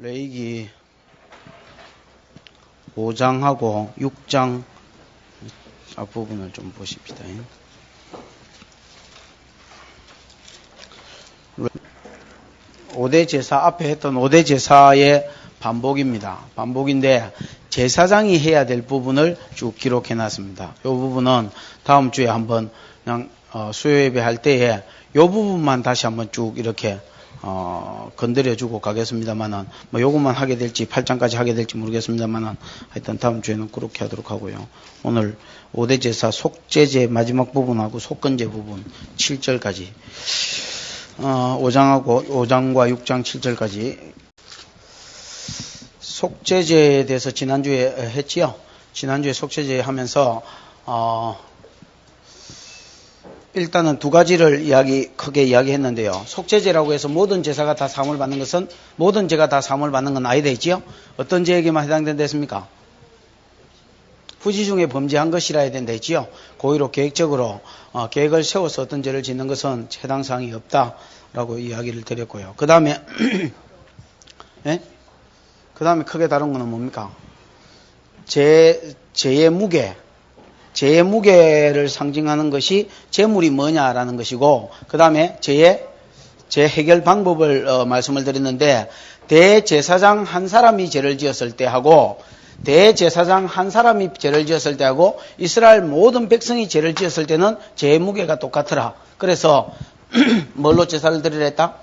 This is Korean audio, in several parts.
레위기 5장하고 6장 앞부분을 좀 보십시다. 5대 제사, 앞에 했던 5대 제사의 반복입니다. 반복인데 제사장이 해야 될 부분을 쭉 기록해 놨습니다. 이 부분은 다음 주에 한번 그냥 수요 예배 할 때에 이 부분만 다시 한번 쭉 이렇게 건드려주고 가겠습니다만은, 뭐 요것만 하게 될지 8장까지 하게 될지 모르겠습니다만은, 하여튼 다음 주에는 그렇게 하도록 하고요. 오늘 5대 제사 속죄제 마지막 부분하고 속건제 부분 7절까지, 5장과 6장 7절까지, 속죄제에 대해서 지난주에 했지요. 지난주에 속죄제 하면서, 일단은 두 가지를 크게 이야기했는데요. 속죄제라고 해서 모든 제사가 다 사함을 받는 것은, 모든 죄가 다 사함을 받는 건 아니다 했지요? 어떤 죄에게만 해당된다 했습니까? 후지 중에 범죄한 것이라 해야 된다 했지요? 고의로 계획적으로, 계획을 세워서 어떤 죄를 짓는 것은 해당 사항이 없다라고 이야기를 드렸고요. 그 다음에, 예? 그 다음에 크게 다룬 거는 뭡니까? 죄의 무게. 죄의 무게를 상징하는 것이 죄물이 뭐냐라는 것이고, 그 다음에 죄 해결 방법을 말씀을 드렸는데, 대제사장 한 사람이 죄를 지었을 때 하고, 대제사장 한 사람이 죄를 지었을 때 하고, 이스라엘 모든 백성이 죄를 지었을 때는 죄의 무게가 똑같더라. 그래서 뭘로 제사를 드리라 했다?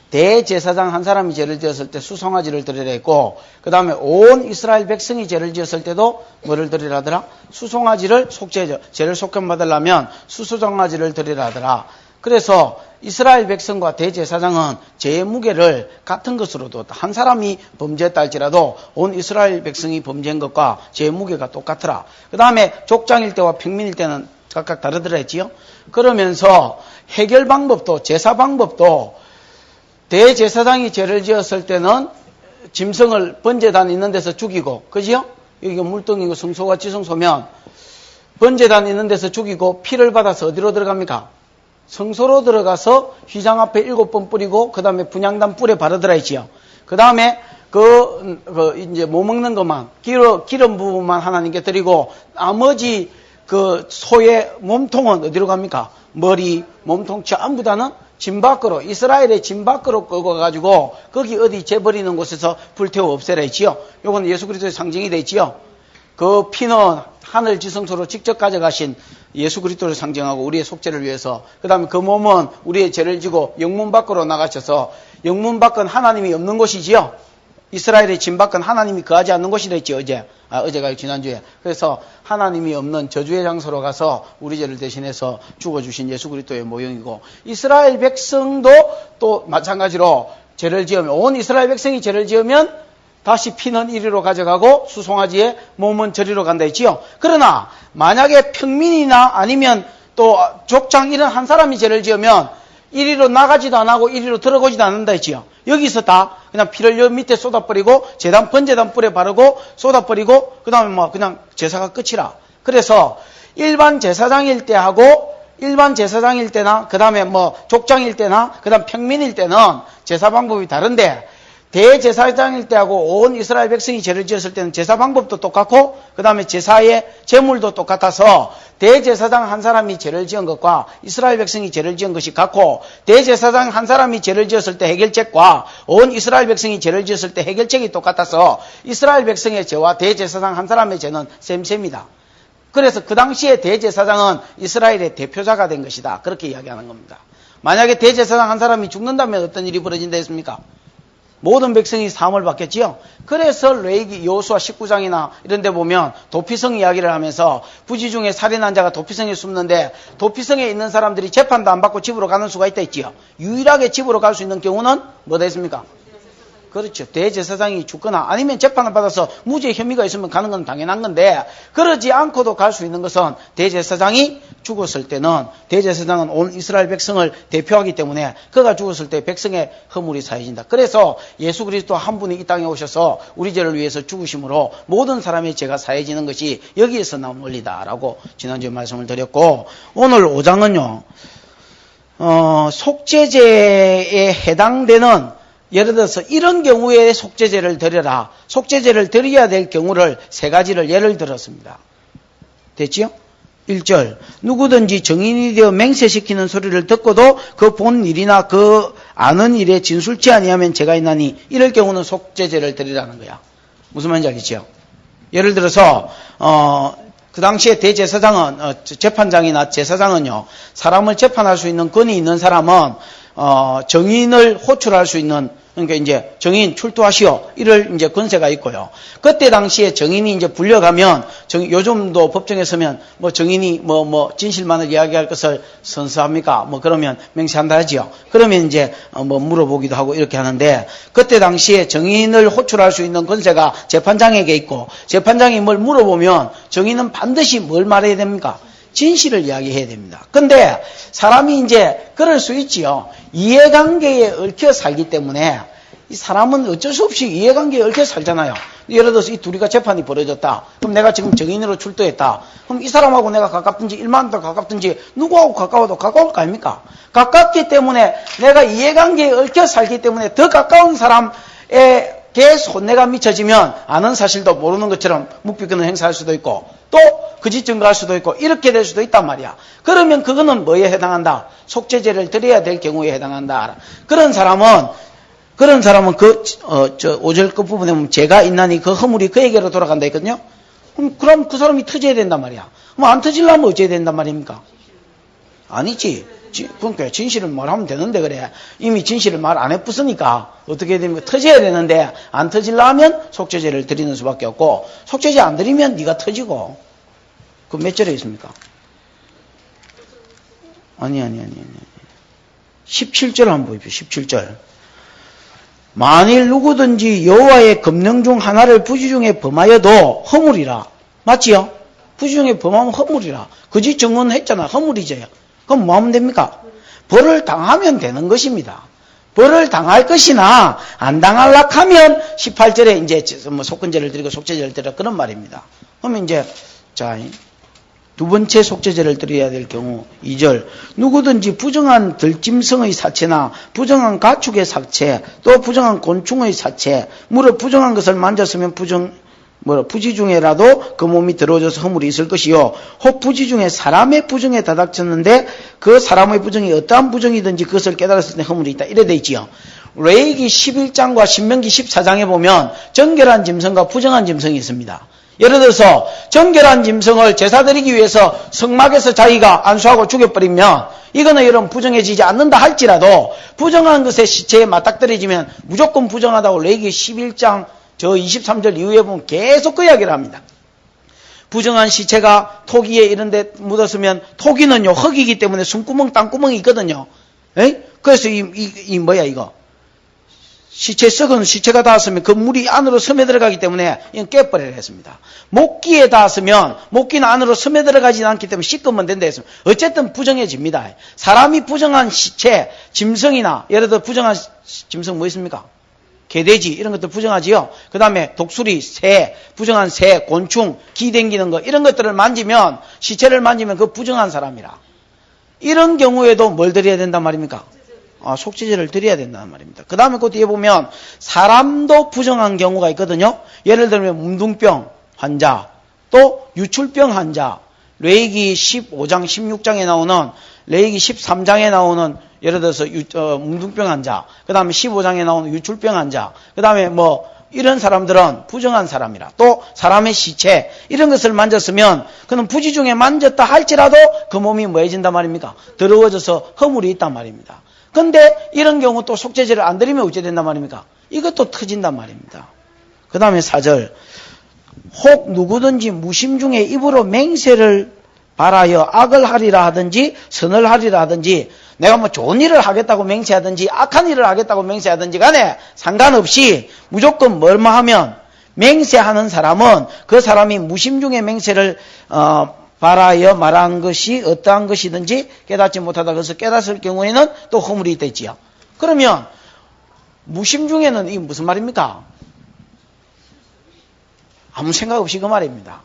대제사장 한 사람이 죄를 지었을 때 수송아지를 드리라 했고, 그 다음에 온 이스라엘 백성이 죄를 지었을 때도 뭐를 드리라 하더라? 수송아지를 죄를 속견받으려면 수송아지를 드리라 하더라. 그래서 이스라엘 백성과 대제사장은 죄의 무게를 같은 것으로도, 한 사람이 범죄했다 할지라도 온 이스라엘 백성이 범죄한 것과 죄의 무게가 똑같더라. 그 다음에 족장일 때와 평민일 때는 각각 다르더라 했지요. 그러면서 해결 방법도, 제사 방법도, 대제사장이 죄를 지었을 때는 짐승을 번제단 있는 데서 죽이고, 그지요? 여기가 물동이고 성소가 지성소면 번제단 있는 데서 죽이고 피를 받아서 어디로 들어갑니까? 성소로 들어가서 휘장 앞에 7번 뿌리고, 그 다음에 분향단 뿔에 바르더라 했지요. 그 다음에 이제 못 먹는 것만, 기름 부분만 하나님께 드리고, 나머지 소의 몸통은 어디로 갑니까? 머리, 몸통 전부 다는 진 밖으로, 이스라엘의 진 밖으로 끌고 가가지고 거기 어디 재버리는 곳에서 불태워 없애라 했지요. 요건 예수 그리스도의 상징이 되지요. 그 피는 하늘 지성소로 직접 가져가신 예수 그리스도를 상징하고 우리의 속죄를 위해서, 그 다음에 그 몸은 우리의 죄를 지고 영문 밖으로 나가셔서, 영문 밖은 하나님이 없는 곳이지요. 이스라엘의 진 밖은 하나님이 거하지 않는 곳이라 했지, 어제가 지난주에. 그래서 하나님이 없는 저주의 장소로 가서 우리 죄를 대신해서 죽어주신 예수 그리스도의 모형이고, 이스라엘 백성도 또 마찬가지로 죄를 지으면, 온 이스라엘 백성이 죄를 지으면 다시 피는 이리로 가져가고 수송아지의 몸은 저리로 간다 했지요. 그러나 만약에 평민이나 아니면 또 족장 이런 한 사람이 죄를 지으면 이리로 나가지도 안 하고 이리로 들어오지도 않는다 했지요. 여기서 다 그냥 피를 여 밑에 쏟아버리고 번제단 뿔에 바르고 쏟아버리고, 그 다음에 그냥 제사가 끝이라. 그래서 일반 제사장일 때나 그 다음에 족장일 때나 그 다음 평민일 때는 제사 방법이 다른데, 대제사장일 때하고 온 이스라엘 백성이 죄를 지었을 때는 제사 방법도 똑같고, 그 다음에 제사의 제물도 똑같아서 대제사장 한 사람이 죄를 지은 것과 이스라엘 백성이 죄를 지은 것이 같고, 대제사장 한 사람이 죄를 지었을 때 해결책과 온 이스라엘 백성이 죄를 지었을 때 해결책이 똑같아서 이스라엘 백성의 죄와 대제사장 한 사람의 죄는 셈셈이다. 그래서 그 당시에 대제사장은 이스라엘의 대표자가 된 것이다. 그렇게 이야기하는 겁니다. 만약에 대제사장 한 사람이 죽는다면 어떤 일이 벌어진다 했습니까? 모든 백성이 사함을 받겠지요. 그래서 레위기 여호수아 19장이나 이런 데 보면 도피성 이야기를 하면서 부지 중에 살인한 자가 도피성에 숨는데, 도피성에 있는 사람들이 재판도 안 받고 집으로 가는 수가 있다 했지요. 유일하게 집으로 갈 수 있는 경우는 뭐다 했습니까? 그렇죠. 대제사장이 죽거나 아니면 재판을 받아서 무죄 혐의가 있으면 가는 건 당연한 건데, 그러지 않고도 갈 수 있는 것은 대제사장이 죽었을 때는, 대제사장은 온 이스라엘 백성을 대표하기 때문에 그가 죽었을 때 백성의 허물이 사해진다. 그래서 예수 그리스도 한 분이 이 땅에 오셔서 우리 죄를 위해서 죽으심으로 모든 사람의 죄가 사해지는 것이 여기에서 나온 원리다라고 지난주에 말씀을 드렸고, 오늘 5장은요 속죄제에 해당되는 예를 들어서 이런 경우에 속죄제를 드려라. 속죄제를 드려야 될 경우를 세 가지를 예를 들었습니다. 됐지요? 1절 누구든지 정인이 되어 맹세시키는 소리를 듣고도 그 본 일이나 그 아는 일에 진술치 아니하면 죄가 있나니 이럴 경우는 속죄제를 드리라는 거야. 무슨 말인지 알겠죠? 예를 들어서 그 당시에 대제사장은 재판장이나 제사장은요 사람을 재판할 수 있는 권위 있는 사람은 정인을 호출할 수 있는 그러니까 이제 정인 출두하시오 이럴 이제 권세가 있고요. 그때 당시에 정인이 이제 불려가면 요즘도 법정에 서면 뭐 정인이 뭐 진실만을 이야기할 것을 선서합니까? 뭐 그러면 맹세한다 하지요. 그러면 이제 뭐 물어보기도 하고 이렇게 하는데 그때 당시에 정인을 호출할 수 있는 권세가 재판장에게 있고 재판장이 뭘 물어보면 정인은 반드시 뭘 말해야 됩니까? 진실을 이야기해야 됩니다. 근데 사람이 이제 그럴 수 있지요. 이해관계에 얽혀 살기 때문에 이 사람은 어쩔 수 없이 이해관계에 얽혀 살잖아요. 예를 들어서 이 둘이가 재판이 벌어졌다. 그럼 내가 지금 정인으로 출두했다. 그럼 이 사람하고 내가 가깝든지 1만 더 가깝든지 누구하고 가까워도 가까울 거 아닙니까? 가깝기 때문에 내가 이해관계에 얽혀 살기 때문에 더 가까운 사람에게 손해가 미쳐지면 아는 사실도 모르는 것처럼 묵비권을 행사할 수도 있고 또 거짓 증거할 수도 있고 이렇게 될 수도 있단 말이야. 그러면 그거는 뭐에 해당한다? 속죄제를 드려야 될 경우에 해당한다. 그런 사람은 그 5절 끝부분에 보면 죄가 있나니 그 허물이 그에게로 돌아간다 했거든요. 그럼 그 사람이 터져야 된단 말이야. 그럼 안 터지려면 어째야 된단 말입니까? 아니지. 그러니까 진실을 말하면 되는데 그래. 이미 진실을 말 안 해봤으니까 어떻게 해야 됩니까? 터져야 되는데 안 터지려면 속죄제를 드리는 수밖에 없고 속죄제 안 드리면 네가 터지고. 그 몇 절에 있습니까? 아니. 17절 한번 보십시오. 17절. 만일 누구든지 여호와의 검령 중 하나를 부지 중에 범하여도 허물이라. 맞지요? 부지 중에 범하면 허물이라. 거짓 증언했잖아. 허물이죠. 그럼 뭐 하면 됩니까? 벌을 당하면 되는 것입니다. 벌을 당할 것이나 안 당할라 하면 18절에 이제 뭐 속건제를 드리고 속죄제를 드리라 그런 말입니다. 그러면 이제 자 두 번째 속죄제를 드려야 될 경우 2절 누구든지 부정한 들짐승의 사체나 부정한 가축의 사체 또 부정한 곤충의 사체 무릇 부정한 것을 만졌으면 부지 중에라도 그 몸이 더러워져서 허물이 있을 것이요 혹 부지 중에 사람의 부정에 다닥쳤는데 그 사람의 부정이 어떠한 부정이든지 그것을 깨달았을 때 허물이 있다 이래 돼 있지요. 레위기 11장과 신명기 14장에 보면 정결한 짐승과 부정한 짐승이 있습니다. 예를 들어서 정결한 짐승을 제사 드리기 위해서 성막에서 자기가 안수하고 죽여버리면 이거는 여러분 부정해지지 않는다 할지라도 부정한 것의 시체에 맞닥뜨려지면 무조건 부정하다고 레위기 11장 저 23절 이후에 보면 계속 그 이야기를 합니다. 부정한 시체가 토기에 이런 데 묻었으면 토기는요 흙이기 때문에 숨구멍 땅구멍이 있거든요. 에이? 그래서 이거 썩은 시체가 닿았으면 그 물이 안으로 스며들어가기 때문에 이건 깨버리라 했습니다. 목기에 닿았으면 목기는 안으로 스며들어가지 않기 때문에 씻으면 된다 했습니다. 어쨌든 부정해집니다. 사람이 부정한 시체, 짐승이나 예를 들어 부정한 짐승 뭐 있습니까? 개돼지 이런 것들 부정하지요. 그 다음에 독수리, 새, 부정한 새, 곤충, 기 댕기는 거 이런 것들을 만지면 시체를 만지면 그 부정한 사람이라. 이런 경우에도 뭘 드려야 된단 말입니까? 속죄제를 드려야 된다는 말입니다. 그 다음에 그 뒤에 보면 사람도 부정한 경우가 있거든요. 예를 들면 문둥병 환자, 또 유출병 환자, 레위기 15장, 16장에 나오는 레위기 13장에 나오는 예를 들어서 문둥병 환자, 그 다음에 15장에 나오는 유출병 환자, 그 다음에 뭐 이런 사람들은 부정한 사람이라. 또 사람의 시체 이런 것을 만졌으면 그는 부지 중에 만졌다 할지라도 그 몸이 뭐해진단 말입니까? 더러워져서 허물이 있단 말입니다. 근데 이런 경우 또 속죄제를 안 드리면 어찌 된단 말입니까? 이것도 터진단 말입니다. 그 다음에 4절 혹 누구든지 무심 중에 입으로 맹세를 바라여 악을 하리라 하든지 선을 하리라 하든지 내가 뭐 좋은 일을 하겠다고 맹세하든지 악한 일을 하겠다고 맹세하든지 간에 상관없이 무조건 뭘만 하면 맹세하는 사람은 그 사람이 무심 중에 맹세를 바라여 말한 것이 어떠한 것이든지 깨닫지 못하다 그래서 깨닫을 경우에는 또 허물이 있겠지요. 그러면 무심 중에는 이게 무슨 말입니까? 아무 생각 없이 그 말입니다.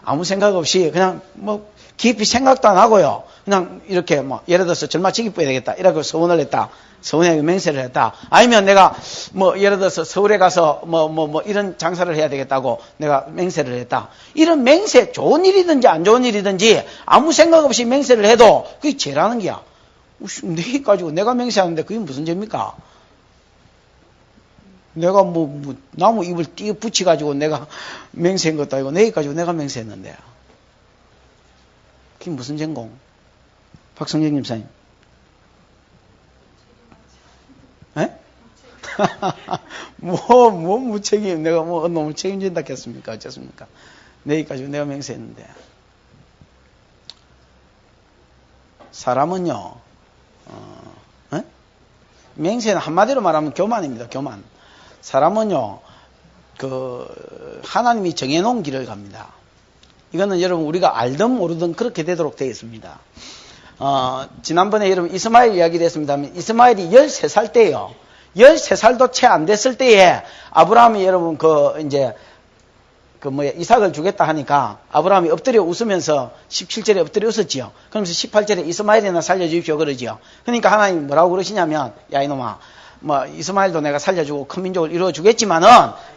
아무 생각 없이 그냥 뭐 깊이 생각도 안 하고요. 그냥 이렇게 뭐 예를 들어서 절마치기 뿌야 되겠다. 이라고 서원을 했다. 서원에 맹세를 했다. 아니면 내가 뭐 예를 들어서 서울에 가서 뭐 이런 장사를 해야 되겠다고 내가 맹세를 했다. 이런 맹세, 좋은 일이든지 안 좋은 일이든지 아무 생각 없이 맹세를 해도 그게 죄라는 게야. 내 가지고 내가 맹세하는데 그게 무슨 죄입니까? 내가 나무 잎을 띄어 붙여가지고 내가 맹세한 것도 아니고 내 가지고 내가 맹세했는데. 그게 무슨 죄인공? 박성경 김사님. 에? 무책임. 내가 너무 책임진다 했습니까? 어쨌습니까? 내 가지고 내가 맹세했는데. 사람은요, 맹세는 한마디로 말하면 교만입니다. 교만. 사람은요, 하나님이 정해놓은 길을 갑니다. 이거는 여러분 우리가 알든 모르든 그렇게 되도록 되어 있습니다. 지난번에 여러분 이스마엘 이야기를 했습니다만 이스마엘이 13살 때예요. 13살도 채 안 됐을 때에 아브라함이 여러분 이삭을 주겠다 하니까 아브라함이 엎드려 웃으면서 17절에 엎드려 웃었지요. 그러면서 18절에 이스마엘이나 살려주십시오 그러지요. 그러니까 하나님이 뭐라고 그러시냐면 야 이놈아 이스마엘도 내가 살려주고 큰 민족을 이루어주겠지만은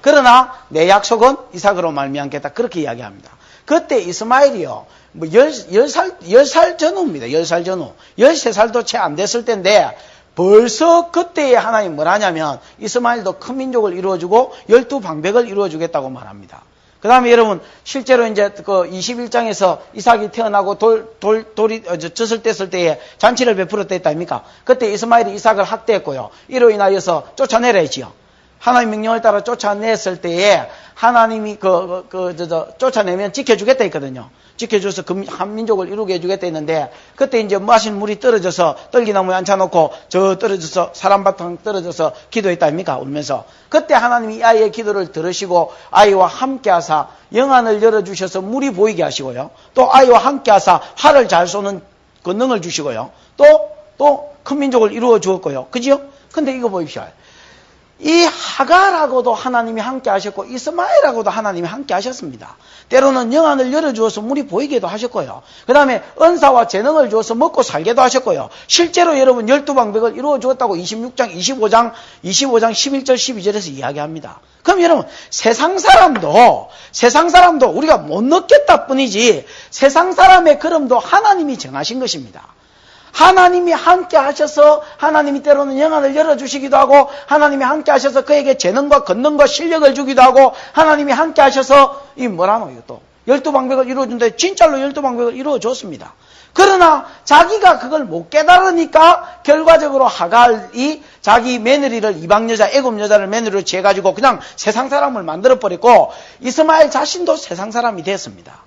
그러나 내 약속은 이삭으로 말미암겠다 그렇게 이야기합니다. 그때 이스마엘이요 10살 전후입니다. 10살 전후 13살도 채 안 됐을 때인데 벌써 그때에 하나님 뭘 하냐면 이스마엘도 큰 민족을 이루어주고 12방백을 이루어주겠다고 말합니다. 그 다음에 여러분 실제로 이제 21장에서 이삭이 태어나고 돌이 젖을 뗐을 때에 잔치를 베풀었다 했다 아닙니까? 그때 이스마엘이 이삭을 학대했고요. 이로 인하여서 쫓아내라 했지요. 하나님 명령을 따라 쫓아냈을 때에 하나님이 쫓아내면 지켜주겠다 했거든요. 지켜줘서 한 민족을 이루게 해주겠다 했는데 그때 이제 마신 물이 떨어져서 떨기나무에 앉혀놓고 저 떨어져서 사람바탕 떨어져서 기도했다 아닙니까? 울면서 그때 하나님이 이 아이의 기도를 들으시고 아이와 함께 하사 영안을 열어주셔서 물이 보이게 하시고요. 또 아이와 함께 하사 활을 잘 쏘는 권능을 주시고요. 또 큰 민족을 이루어 주었고요. 그죠? 근데 이거 보십시오. 이 하갈하고도 하나님이 함께 하셨고 이스마엘하고도 하나님이 함께 하셨습니다. 때로는 영안을 열어주어서 물이 보이게도 하셨고요. 그 다음에 은사와 재능을 주어서 먹고 살게도 하셨고요. 실제로 여러분 12방백을 이루어 주었다고 26장 25장 11절 12절에서 이야기합니다. 그럼 여러분 세상 사람도 우리가 못 넣겠다 뿐이지 세상 사람의 걸음도 하나님이 정하신 것입니다. 하나님이 함께 하셔서 하나님이 때로는 영안을 열어주시기도 하고 하나님이 함께 하셔서 그에게 재능과 권능과 실력을 주기도 하고 하나님이 함께 하셔서 뭐라노 이것도 12방백을 이루어준다. 진짜로 12방백을 이루어줬습니다. 그러나 자기가 그걸 못 깨달으니까 결과적으로 하갈이 자기 며느리를 이방 여자 애굽 여자를 며느리로 취해가지고 그냥 세상 사람을 만들어버렸고 이스마엘 자신도 세상 사람이 됐습니다.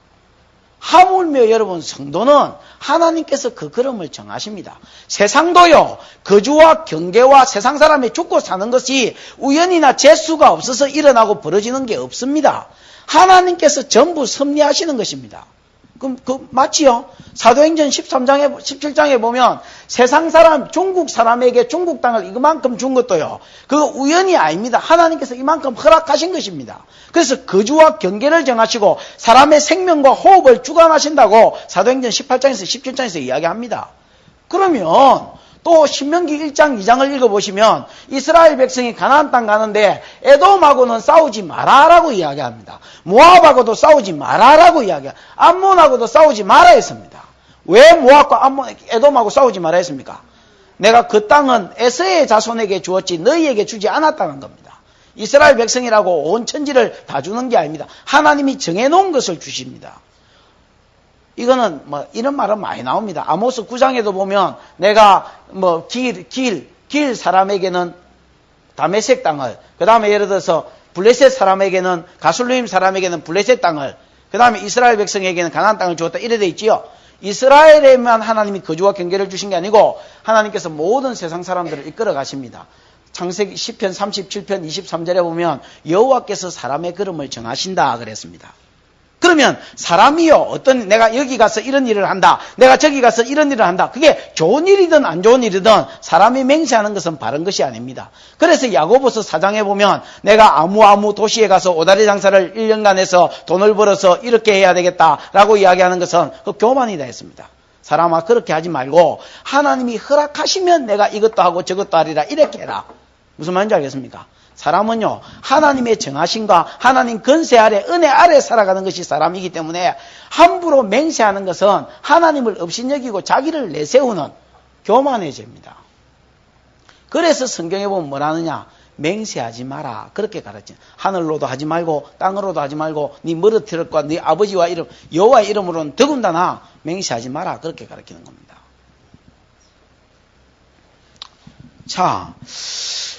하물며 여러분 성도는 하나님께서 그 걸음을 정하십니다. 세상도요 거주와 경계와 세상 사람이 죽고 사는 것이 우연이나 재수가 없어서 일어나고 벌어지는 게 없습니다. 하나님께서 전부 섭리하시는 것입니다. 그럼 맞지요? 사도행전 13장에 17장에 보면 세상 사람 중국 사람에게 중국 땅을 이만큼 준 것도요. 그거 우연이 아닙니다. 하나님께서 이만큼 허락하신 것입니다. 그래서 거주와 경계를 정하시고 사람의 생명과 호흡을 주관하신다고 사도행전 18장에서 17장에서 이야기합니다. 그러면 또 신명기 1장 2장을 읽어보시면 이스라엘 백성이 가나안 땅 가는데 에돔하고는 싸우지 마라라고 이야기합니다. 모압하고도 싸우지 마라라고 이야기합니다. 암몬하고도 싸우지 마라 했습니다. 왜 모압과 에돔하고 싸우지 마라 했습니까? 내가 그 땅은 에서의 자손에게 주었지 너희에게 주지 않았다는 겁니다. 이스라엘 백성이라고 온 천지를 다 주는 게 아닙니다. 하나님이 정해놓은 것을 주십니다. 이거는 이런 말은 많이 나옵니다. 아모스 9장에도 보면 내가 길 사람에게는 다메섹 땅을, 그 다음에 예를 들어서 블레셋 사람에게는 가술루임 사람에게는 블레셋 땅을, 그 다음에 이스라엘 백성에게는 가나안 땅을 주었다 이래 돼 있지요. 이스라엘에만 하나님이 거주와 경계를 주신 게 아니고 하나님께서 모든 세상 사람들을 이끌어 가십니다. 창세기 10편 37편 23절에 보면 여호와께서 사람의 걸음을 정하신다 그랬습니다. 그러면 사람이요, 어떤 내가 여기 가서 이런 일을 한다, 내가 저기 가서 이런 일을 한다, 그게 좋은 일이든 안 좋은 일이든 사람이 맹세하는 것은 바른 것이 아닙니다. 그래서 야고보서 4장에 보면 내가 아무 도시에 가서 오다리 장사를 1년간 해서 돈을 벌어서 이렇게 해야 되겠다라고 이야기하는 것은 그 교만이다 했습니다. 사람아, 그렇게 하지 말고 하나님이 허락하시면 내가 이것도 하고 저것도 하리라, 이렇게 해라. 무슨 말인지 알겠습니까? 사람은요, 하나님의 정하심과 하나님 권세 아래, 은혜 아래 살아가는 것이 사람이기 때문에 함부로 맹세하는 것은 하나님을 업신여기고 자기를 내세우는 교만의 죄입니다. 그래서 성경에 보면 뭐라느냐? 맹세하지 마라, 그렇게 가르쳐. 하늘로도 하지 말고 땅으로도 하지 말고 네 머리털과 네 아버지와 이름, 여호와의 이름으로는 더군다나 맹세하지 마라, 그렇게 가르치는 겁니다. 자,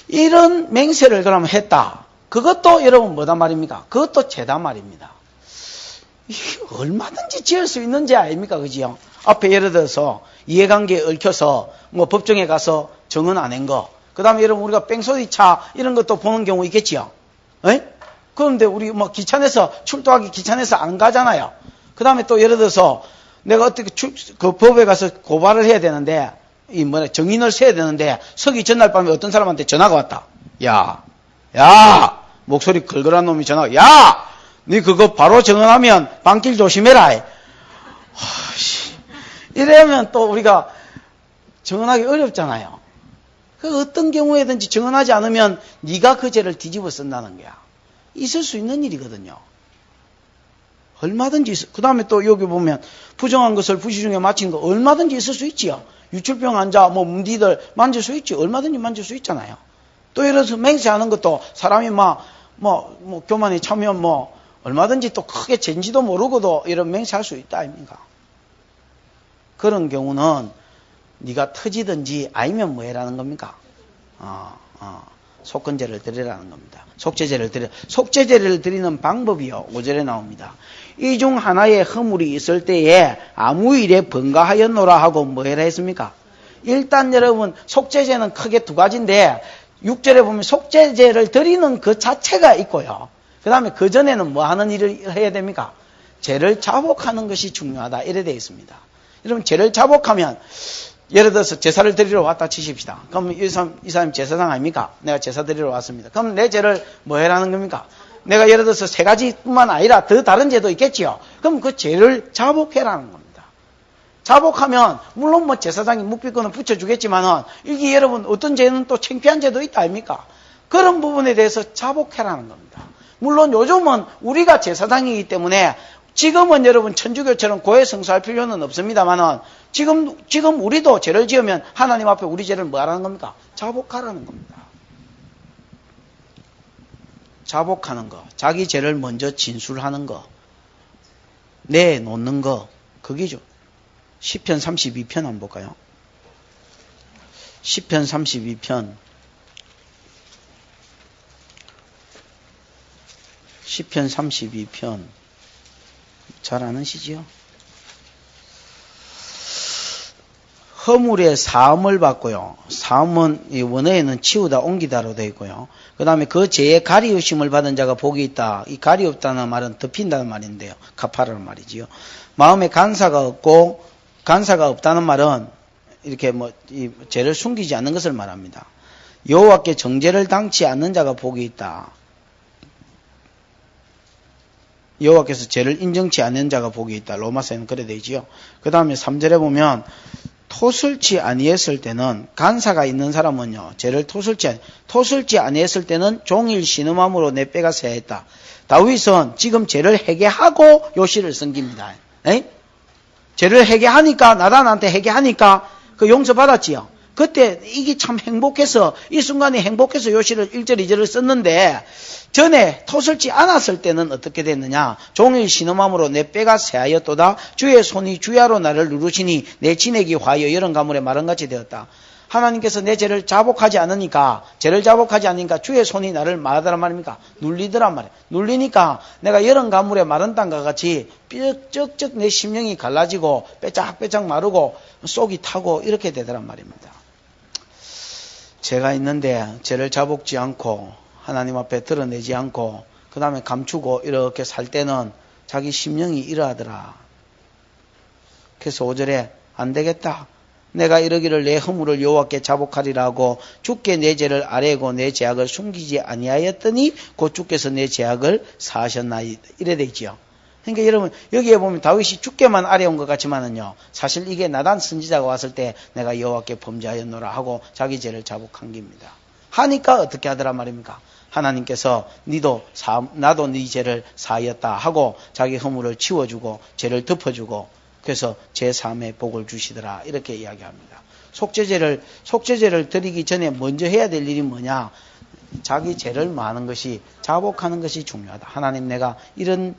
이런 맹세를 그러면 했다. 그것도 여러분 뭐단 말입니까? 그것도 죄다 말입니다. 얼마든지 지을 수 있는 죄 아닙니까? 그지요? 앞에 예를 들어서 이해관계에 얽혀서 뭐 법정에 가서 정언 안 한 거. 그 다음에 여러분 우리가 뺑소니차 이런 것도 보는 경우 있겠지요? 에? 그런데 우리 뭐 귀찮아서 출두하기 귀찮아서 안 가잖아요. 그 다음에 또 예를 들어서 내가 어떻게 그 법에 가서 고발을 해야 되는데 정인을 세야 되는데 서기 전날 밤에 어떤 사람한테 전화가 왔다. 야, 목소리 걸걸한 놈이 전화가, 야, 니 그거 바로 정언하면 방길 조심해라. 이러면 또 우리가 정언하기 어렵잖아요. 그 어떤 경우에든지 정언하지 않으면 네가 그 죄를 뒤집어 쓴다는 거야. 있을 수 있는 일이거든요. 얼마든지 있어. 그 다음에 또 여기 보면 부정한 것을 부시 중에 마친 거 얼마든지 있을 수 있지요. 유출병 환자, 문디들 만질 수 있지. 얼마든지 만질 수 있잖아요. 또 예를 들어서 맹세하는 것도 사람이 교만에 차면 얼마든지 또 크게 죄인지도 모르고도 이런 맹세할 수 있다 아닙니까? 그런 경우는 네가 터지든지 아니면 뭐 해라는 겁니까? 속건제를 드리라는 겁니다. 속죄제를 드리는 방법이요, 5절에 나옵니다. 이 중 하나의 허물이 있을 때에 아무 일에 번가하였노라 하고 뭐 해라 했습니까? 일단 여러분 속죄제는 크게 두 가지인데 6절에 보면 속죄제를 드리는 그 자체가 있고요. 그 다음에 그 전에는 뭐 하는 일을 해야 됩니까? 죄를 자복하는 것이 중요하다, 이래 되어 있습니다. 여러분 죄를 자복하면 예를 들어서 제사를 드리러 왔다 치십시다. 그럼 이 사람 제사장 아닙니까? 내가 제사 드리러 왔습니다. 그럼 내 죄를 뭐 해라는 겁니까? 내가 예를 들어서 3가지뿐만 아니라 더 다른 죄도 있겠지요. 그럼 그 죄를 자복해라는 겁니다. 자복하면 물론 뭐 제사장이 묵비권을 붙여주겠지만은 이게 여러분 어떤 죄는 또 창피한 죄도 있다 아닙니까? 그런 부분에 대해서 자복해라는 겁니다. 물론 요즘은 우리가 제사장이기 때문에 지금은 여러분 천주교처럼 고해 성수할 필요는 없습니다만은 지금 우리도 죄를 지으면 하나님 앞에 우리 죄를 뭐 하라는 겁니까? 자복하라는 겁니다. 자복하는 거, 자기 죄를 먼저 진술하는 거, 내놓는 거, 그게죠. 시편 32편 한번 볼까요? 시편 32편. 시편 32편. 잘 아시지요? 허물의 사함을 받고요. 사함은 원어에는 치우다, 옮기다로 되어 있고요. 그 다음에 그 죄의 가리우심을 받은 자가 복이 있다. 이 가리없다는 말은 덮인다는 말인데요. 가파라는 말이지요. 마음에 간사가 없다는 말은 이렇게 이 죄를 숨기지 않는 것을 말합니다. 여호와께 정죄를 당치 않는 자가 복이 있다. 여호와께서 죄를 인정치 않는 자가 복이 있다. 로마서에는 그래 되지요. 그 다음에 3절에 보면 토슬지 아니했을 때는, 간사가 있는 사람은요, 죄를 토슬지 아니했을 때는 종일 신음함으로 내 뼈가 쇠했다. 다윗은 지금 죄를 회개하고 요시를 섬깁니다. 죄를 회개하니까, 나단한테 회개하니까 그 용서받았지요. 그때 이게 참 행복해서, 이 순간이 행복해서 요시를 1절 2절을 썼는데, 전에 토슬지 않았을 때는 어떻게 됐느냐? 종일 신음함으로 내 뼈가 쇠하였도다. 주의 손이 주야로 나를 누르시니 내 진액이 화하여 여름 가물에 마른같이 되었다. 하나님께서 내 죄를 자복하지 않으니까, 주의 손이 나를 말하더란 말입니까? 눌리더란 말이에요. 눌리니까 내가 여름 가물에 마른 땅과 같이 쩍쩍 내 심령이 갈라지고 빼짝빼짝 마르고 속이 타고 이렇게 되더란 말입니다. 죄가 있는데 죄를 자복지 않고 하나님 앞에 드러내지 않고 그 다음에 감추고 이렇게 살 때는 자기 심령이 이러하더라. 그래서 5절에 안 되겠다. 내가 이러기를 내 허물을 여호와께 자복하리라 하고 주께 내 죄를 아뢰고 내 죄악을 숨기지 아니하였더니 곧 주께서 내 죄악을 사하셨나이다. 이래 돼 있죠. 그러니까 여러분 여기에 보면 다윗이 주께만 아뢰온 것 같지만은요, 사실 이게 나단 선지자가 왔을 때 내가 여호와께 범죄하였노라 하고 자기 죄를 자복한 겁니다. 하니까 어떻게 하더라 말입니까? 하나님께서 나도 네 죄를 사하였다 하고 자기 허물을 치워주고 죄를 덮어주고 그래서 제3의 복을 주시더라. 이렇게 이야기합니다. 속죄제를 드리기 전에 먼저 해야 될 일이 뭐냐? 자기 죄를 마는 것이, 자복하는 것이 중요하다. 하나님, 내가 이런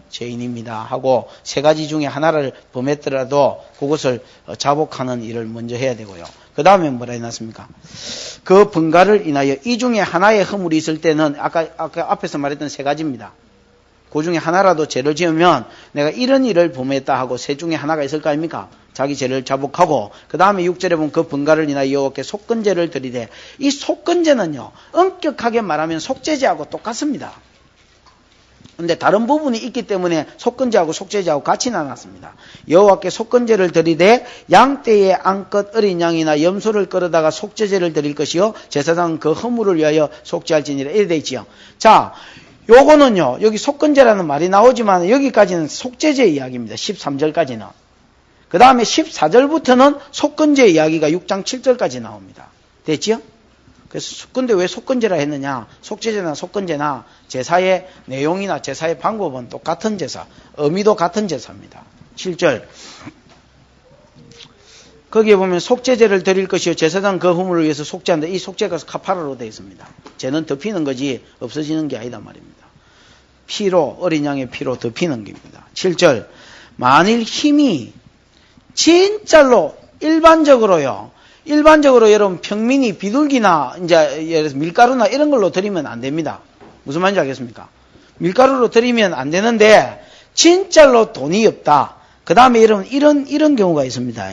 죄인입니다 하고 세 가지 중에 하나를 범했더라도 그것을 자복하는 일을 먼저 해야 되고요. 그 다음에 뭐라 해놨습니까? 그 번가를 인하여 이 중에 하나의 허물이 있을 때는 아까 앞에서 말했던 세 가지입니다. 그 중에 하나라도 죄를 지으면 내가 이런 일을 범했다 하고 세 중에 하나가 있을 거 아닙니까? 자기 죄를 자복하고 그 다음에 6절에 보면 그 번가를 인하여 여호와께 속건제를 드리되, 이 속건제는요 엄격하게 말하면 속죄제하고 똑같습니다. 근데 다른 부분이 있기 때문에 속건제하고 속죄제하고 같이 나눴습니다. 여호와께 속건제를 드리되 양떼의 암컷 어린 양이나 염소를 끌어다가 속죄제를 드릴 것이요 제사장은 그 허물을 위하여 속죄할지니라. 이래 돼 있지요. 자, 요거는요 여기 속건제라는 말이 나오지만 여기까지는 속죄제 이야기입니다. 13절까지는. 그 다음에 14절부터는 속건제 이야기가 6장 7절까지 나옵니다. 됐지요? 그래서 근데 왜 속건제라 했느냐? 속죄제나 속건제나 제사의 내용이나 제사의 방법은 똑같은 제사, 의미도 같은 제사입니다. 7절. 거기에 보면 속죄제를 드릴 것이요 제사장 그 허물을 위해서 속죄한다. 이 속죄가 카파라로 되어 있습니다. 죄는 덮이는 거지 없어지는 게 아니다 말입니다. 피로, 어린 양의 피로 덮이는 겁니다. 7절. 만일 힘이 진짜로 일반적으로 여러분 평민이 비둘기나 이제 예를 들어서 밀가루나 이런 걸로 드리면 안 됩니다. 무슨 말인지 알겠습니까? 밀가루로 드리면 안 되는데 진짜로 돈이 없다. 그 다음에 여러분 이런 경우가 있습니다.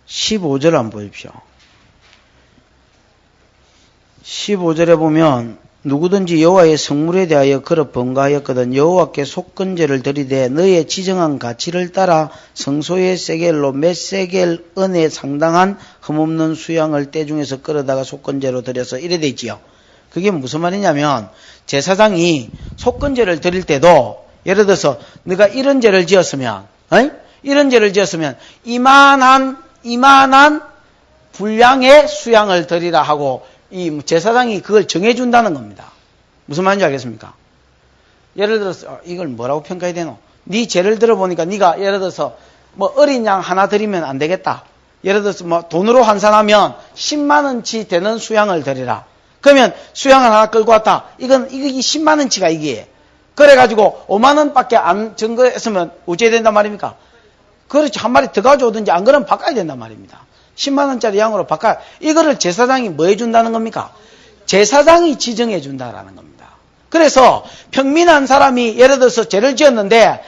15절 한번 보십시오. 15절에 보면 누구든지 여호와의 성물에 대하여 그릇 번가하였거든 여호와께 속건제를 드리되 너의 지정한 가치를 따라 성소의 세겔로 몇 세겔 은에 상당한 흠없는 수양을 때 중에서 끌어다가 속건제로 드려서 이래 돼 있지요. 그게 무슨 말이냐면 제사장이 속건제를 드릴 때도 예를 들어서 네가 이런 죄를 지었으면 이만한 분량의 수양을 드리라 하고 이 제사장이 그걸 정해준다는 겁니다. 무슨 말인지 알겠습니까? 예를 들어서 이걸 뭐라고 평가해야 되노? 네 죄를 들어보니까 네가 예를 들어서 뭐 어린 양 하나 드리면 안 되겠다. 예를 들어서 뭐 돈으로 환산하면 10만 원치 되는 수양을 드리라. 그러면 수양을 하나 끌고 왔다. 이게 10만 원치가 이게. 그래가지고 5만 원밖에 안 증거했으면 어찌해야 된단 말입니까? 그렇지, 한 마리 더 가져오든지 안 그러면 바꿔야 된단 말입니다. 10만 원짜리 양으로 바꿔. 이거를 제사장이 뭐 해준다는 겁니까? 제사장이 지정해 준다라는 겁니다. 그래서 평민한 사람이 예를 들어서 죄를 지었는데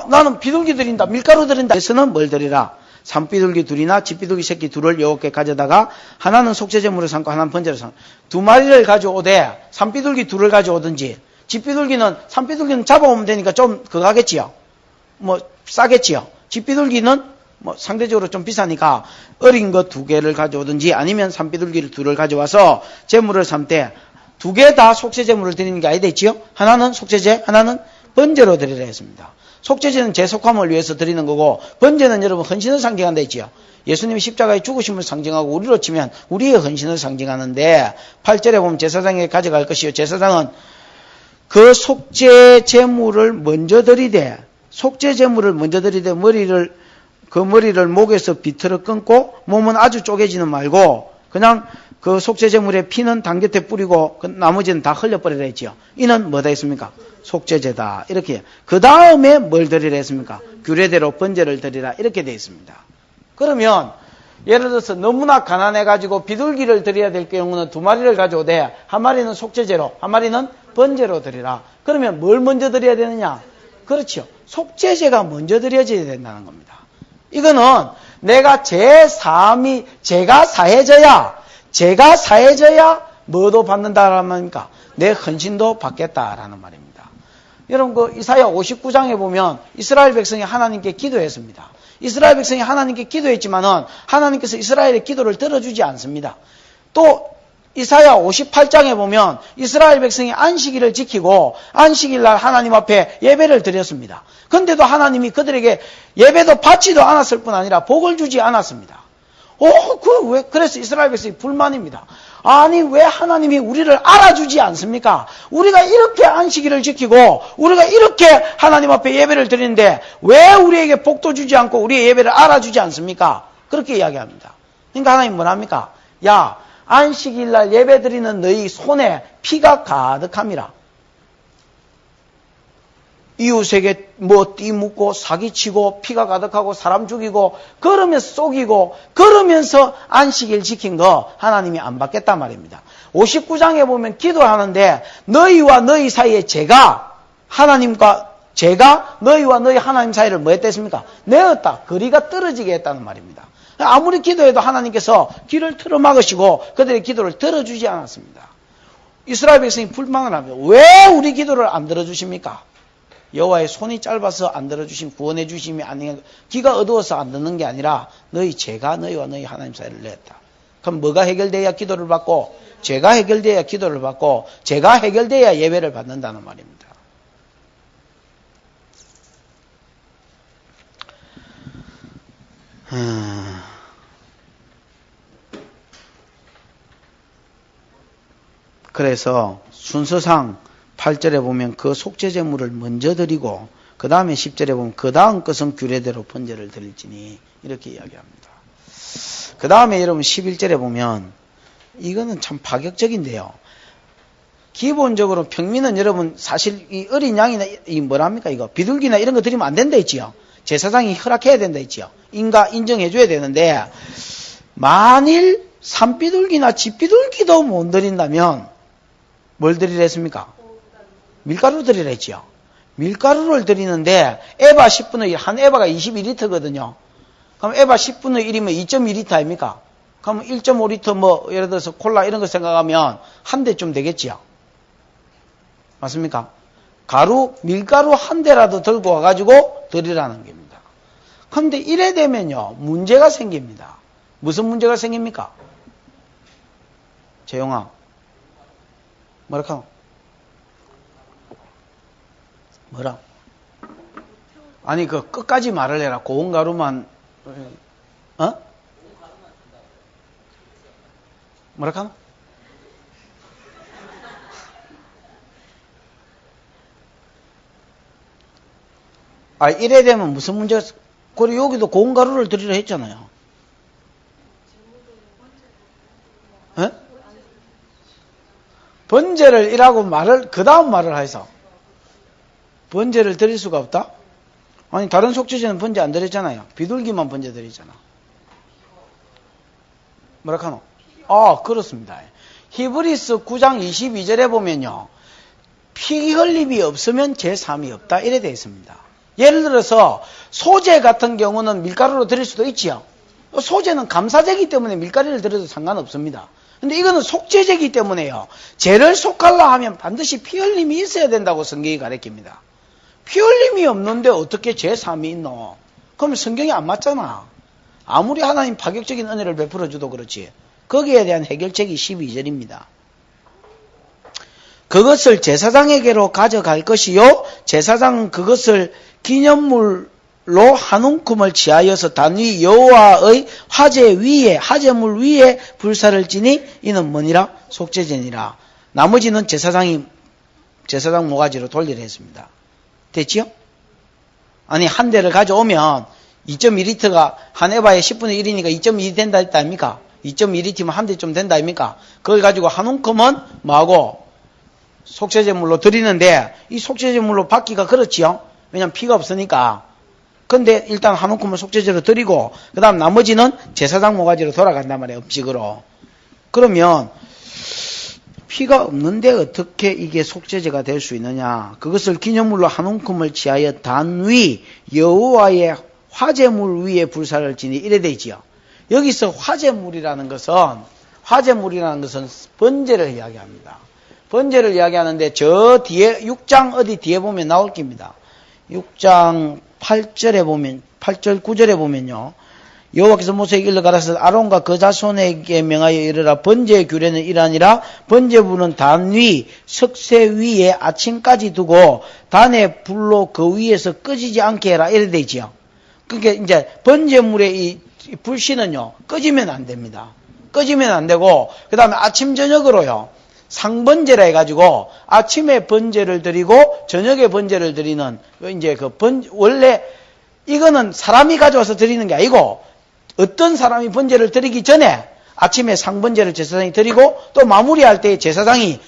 나는 비둘기 드린다, 밀가루 드린다. 그래서는 뭘 드리라? 산비둘기 둘이나 집비둘기 새끼 둘을 여호와께 가져다가 하나는 속죄제물을 삼고 하나는 번제로 삼고 두 마리를 가져오되 산비둘기 둘을 가져오든지 산비둘기는 잡아오면 되니까 좀 그거 하겠지요. 뭐 싸겠지요. 집비둘기는 뭐 상대적으로 좀 비싸니까 어린 것 2개를 가져오든지 아니면 산비둘기를 2를 가져와서 제물을 삼되 2개 다 속죄제물을 드리는 게 아니다 있지요. 하나는 속죄제, 하나는 번제로 드리라 했습니다. 속죄제는 재속함을 위해서 드리는 거고 번제는 여러분 헌신을 상징한다 했지요. 예수님이 십자가에 죽으심을 상징하고 우리로 치면 우리의 헌신을 상징하는데 8절에 보면 제사장에게 가져갈 것이요 제사장은 그 속죄제물을 먼저 드리되 그 머리를 목에서 비틀어 끊고 몸은 아주 쪼개지는 말고 그냥 그 속죄제물의 피는 당곁에 뿌리고 그 나머지는 다 흘려버리라 했지요. 이는 뭐다 했습니까? 속죄제다. 이렇게. 그 다음에 뭘 드리라 했습니까? 규례대로 번제를 드리라. 이렇게 되어 있습니다. 그러면 예를 들어서 너무나 가난해가지고 비둘기를 드려야 될 경우는 2마리를 가져오되 한 마리는 속죄제로 한 마리는 번제로 드리라. 그러면 뭘 먼저 드려야 되느냐? 그렇죠. 속죄제가 먼저 드려져야 된다는 겁니다. 이거는 내가 제3이 제가 사해져야 뭐도 받는다라니까 내 헌신도 받겠다라는 말입니다. 여러분 그 이사야 59장에 보면 이스라엘 백성이 하나님께 기도했습니다. 이스라엘 백성이 하나님께 기도했지만은 하나님께서 이스라엘의 기도를 들어주지 않습니다. 또 이사야 58장에 보면 이스라엘 백성이 안식일을 지키고 안식일 날 하나님 앞에 예배를 드렸습니다. 그런데도 하나님이 그들에게 예배도 받지도 않았을 뿐 아니라 복을 주지 않았습니다. 그래서 이스라엘 백성이 불만입니다. 아니 왜 하나님이 우리를 알아주지 않습니까? 우리가 이렇게 안식일을 지키고 우리가 이렇게 하나님 앞에 예배를 드리는데 왜 우리에게 복도 주지 않고 우리의 예배를 알아주지 않습니까? 그렇게 이야기합니다. 그러니까 하나님 뭐랍니까? 야, 안식일 날 예배 드리는 너희 손에 피가 가득함이라. 이웃에게 띠 묻고 사기치고 피가 가득하고 사람 죽이고 그러면서 속이고 그러면서 안식일 지킨 거 하나님이 안 받겠단 말입니다. 59장에 보면 기도하는데 너희와 너희 사이에 제가 너희와 너희 하나님 사이를 뭐 했댔습니까? 내었다. 거리가 떨어지게 했다는 말입니다. 아무리 기도해도 하나님께서 길을 틀어막으시고 그들의 기도를 들어주지 않았습니다. 이스라엘 백성이 불만을 합니다. 왜 우리 기도를 안 들어주십니까? 여호와의 손이 짧아서 안 들어주심, 구원해 주심이 아니라 귀가 어두워서 안 듣는 게 아니라 제가 너희와 너희 하나님 사이를 냈다. 그럼 뭐가 해결돼야 기도를 받고 죄가 해결돼야 기도를 받고 죄가 해결돼야 예배를 받는다는 말입니다. 그래서 순서상 8절에 보면 그 속죄제물을 먼저 드리고 그 다음에 10절에 보면 그 다음 것은 규례대로 번제를 드릴지니 이렇게 이야기합니다. 그 다음에 여러분 11절에 보면 이거는 참 파격적인데요. 기본적으로 평민은 여러분 사실 이 어린 양이나 이거 비둘기나 이런 거 드리면 안 된다 했지요. 제사장이 허락해야 된다 했지요. 인정해 줘야 되는데 만일 산비둘기나 집비둘기도 못 드린다면 뭘 드리랬습니까? 밀가루 드리라 했지요. 밀가루를 드리는데 에바 10분의 1, 한 에바가 21리터거든요. 그럼 에바 10분의 1이면 2.2리터 아닙니까? 그럼 1.5리터 예를 들어서 콜라 이런 거 생각하면 한 대쯤 되겠지요. 맞습니까? 밀가루 한 대라도 들고 와가지고 드리라는 겁니다. 그런데 이래 되면요, 문제가 생깁니다. 무슨 문제가 생깁니까? 재용아, 뭐랄까? 뭐라? 아니, 끝까지 말을 해라. 고운 가루만, 뭐랄까? 이래 되면 무슨 문제가, 그리고 여기도 고운 가루를 드리라 했잖아요. 번제를 이라고 그 다음 말을 해서. 번제를 드릴 수가 없다? 아니 다른 속죄제는 번제 안 드렸잖아요. 비둘기만 번제 드리잖아. 뭐라카노? 그렇습니다. 히브리서 9장 22절에 보면요. 피 흘림이 없으면 제3이 없다. 이래 되어 있습니다. 예를 들어서 소제 같은 경우는 밀가루로 드릴 수도 있지요. 소제는 감사제이기 때문에 밀가루를 드려도 상관없습니다. 근데 이거는 속죄제이기 때문에요. 죄를 속하려 하면 반드시 피 흘림이 있어야 된다고 성경이 가르칩니다. 피 흘림이 없는데 어떻게 제3이 있노? 그럼 성경이 안 맞잖아. 아무리 하나님 파격적인 은혜를 베풀어줘도 그렇지. 거기에 대한 해결책이 12절입니다. 그것을 제사장에게로 가져갈 것이요. 제사장은 그것을 기념물로 한 움큼을 취하여서 단위 여호와의 화제물 위에 불사를 지니 이는 뭐니라? 속죄제니라. 나머지는 제사장 모가지로 돌리려 했습니다. 됐지요? 아니 한 대를 가져오면 2.2리터가 한 에바에 10분의 1이니까 2.2 된다 했다 아닙니까? 2.2리터면 한 대쯤 된다 아닙니까? 그걸 가지고 한 움큼은 뭐하고? 속죄제물로 드리는데 이 속죄제물로 받기가 그렇지요? 왜냐면 피가 없으니까. 근데 일단 한 움큼은 속죄제로 드리고 그 다음 나머지는 제사장 모가지로 돌아간단 말이에요. 음식으로. 그러면 피가 없는데 어떻게 이게 속죄제가 될 수 있느냐? 그것을 기념물로 한 움큼을 취하여 단 위 여호와의 화제물 위에 불사를 지니 이래 되지요. 여기서 화제물이라는 것은 번제를 이야기합니다. 번제를 이야기하는데 저 뒤에 6장 어디 뒤에 보면 나올 겁니다. 6장 8절에 보면 8절 9절에 보면요. 여호와께서 모세에게 일러 가라사대 아론과 그 자손에게 명하여 이르라 번제의 규례는 이러하니라 번제물은 단 위 석쇠 위에 아침까지 두고 단의 불로 그 위에서 꺼지지 않게 해라 이래 되지요. 그러니까 이제 번제물의 이 불씨는요 꺼지면 안 됩니다. 꺼지면 안 되고 그다음에 아침 저녁으로요 상번제라 해가지고 아침에 번제를 드리고 저녁에 번제를 드리는 이제 원래 이거는 사람이 가져와서 드리는 게 아니고 어떤 사람이 번제를 드리기 전에 아침에 상번제를 제사장이 드리고 또 마무리할 때 제사장이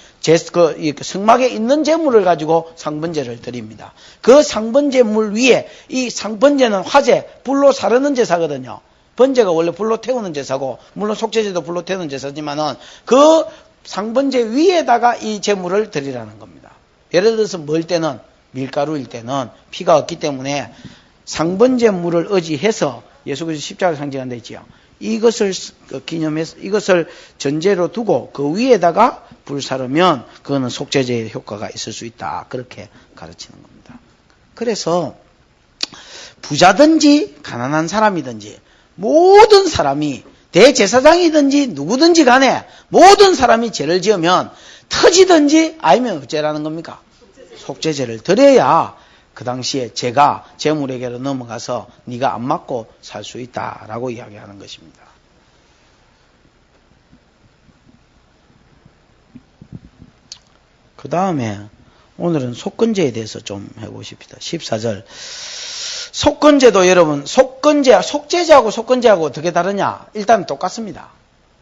성막에 있는 제물을 가지고 상번제를 드립니다. 그 상번제물 위에 이 상번제는 화제, 불로 사르는 제사거든요. 번제가 원래 불로 태우는 제사고 물론 속죄제도 불로 태우는 제사지만은 그 상번제 위에다가 이 제물을 드리라는 겁니다. 예를 들어서 멀 때는 밀가루일 때는 피가 없기 때문에 상번제물을 의지해서 예수께서 십자가 상징한 데 있지요. 이것을 기념해서 이것을 전제로 두고 그 위에다가 불 사르면 그거는 속죄제의 효과가 있을 수 있다. 그렇게 가르치는 겁니다. 그래서 부자든지 가난한 사람이든지 모든 사람이 대제사장이든지 누구든지 간에 모든 사람이 죄를 지으면 터지든지 아니면 어째라는 겁니까? 속죄제를 드려야 그 당시에 죄가 재물에게로 넘어가서 네가 안 맞고 살 수 있다라고 이야기하는 것입니다. 그 다음에 오늘은 속건제에 대해서 좀 해보고 싶습니다. 14절. 속건제도 여러분, 속죄제하고 속건제하고 어떻게 다르냐? 일단 똑같습니다.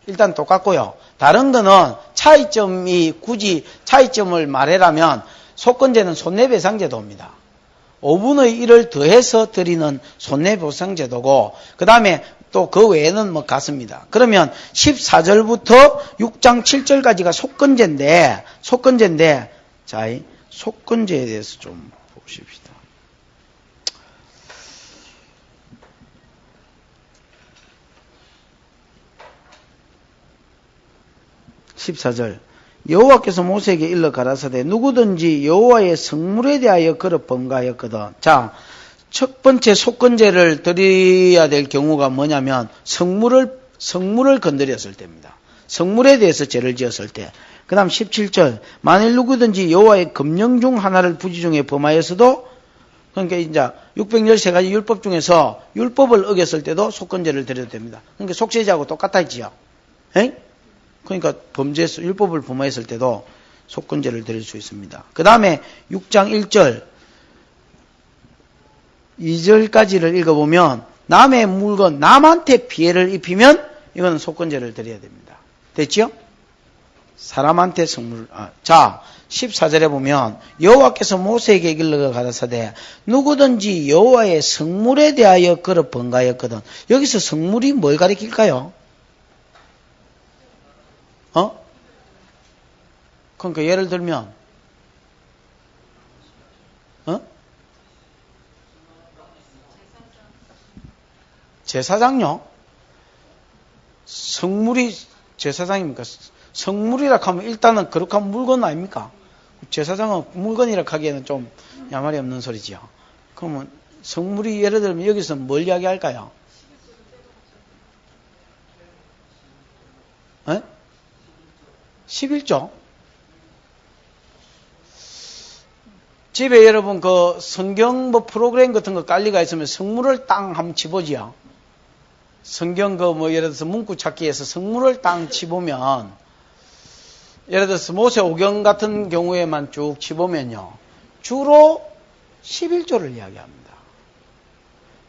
일단 똑같고요. 다른 거는 굳이 차이점을 말하라면 속건제는 손해배상제도입니다. 5분의 1을 더해서 드리는 손해배상제도고 그 다음에 또 그 외에는 뭐 같습니다. 그러면 14절부터 6장 7절까지가 속건제인데 자, 이 속건제에 대해서 좀 보십시다. 14절 여호와께서 모세에게 일러 가라사대 누구든지 여호와의 성물에 대하여 그를 번가하였거든. 자, 첫 번째 속건제를 드려야 될 경우가 뭐냐면 성물을 건드렸을 때입니다. 성물에 대해서 죄를 지었을 때. 그 다음 17절 만일 누구든지 여호와의 금령 중 하나를 부지 중에 범하였어도 그러니까 이제 613가지 율법 중에서 율법을 어겼을 때도 속건제를 드려도 됩니다. 그러니까 속죄제하고 똑같아지요. 그러니까 율법을 범했을 때도 속건제를 드릴 수 있습니다. 그 다음에 6장 1절, 2절까지를 읽어보면 남의 물건, 남한테 피해를 입히면 이거는 속건제를 드려야 됩니다. 됐죠? 사람한테 자, 14절에 보면 여호와께서 모세에게 일러 가라사대 누구든지 여호와의 성물에 대하여 그를 번가하였거든. 여기서 성물이 뭘 가리킬까요? 그러니까 예를 들면 제사장요? 성물이 제사장입니까? 성물이라 하면 일단은 거룩한 물건 아닙니까? 제사장은 물건이라 하기에는 좀 야말이 없는 소리지요. 그러면 성물이 예를 들면 여기서 뭘 이야기할까요? 11조? 집에 여러분 그 성경 뭐 프로그램 같은 거 깔리가 있으면 성물을 땅 한번 치보지요. 성경 예를 들어서 문구 찾기에서 성물을 땅 치보면 예를 들어서 모세 오경 같은 경우에만 쭉 치보면요. 주로 11조를 이야기합니다.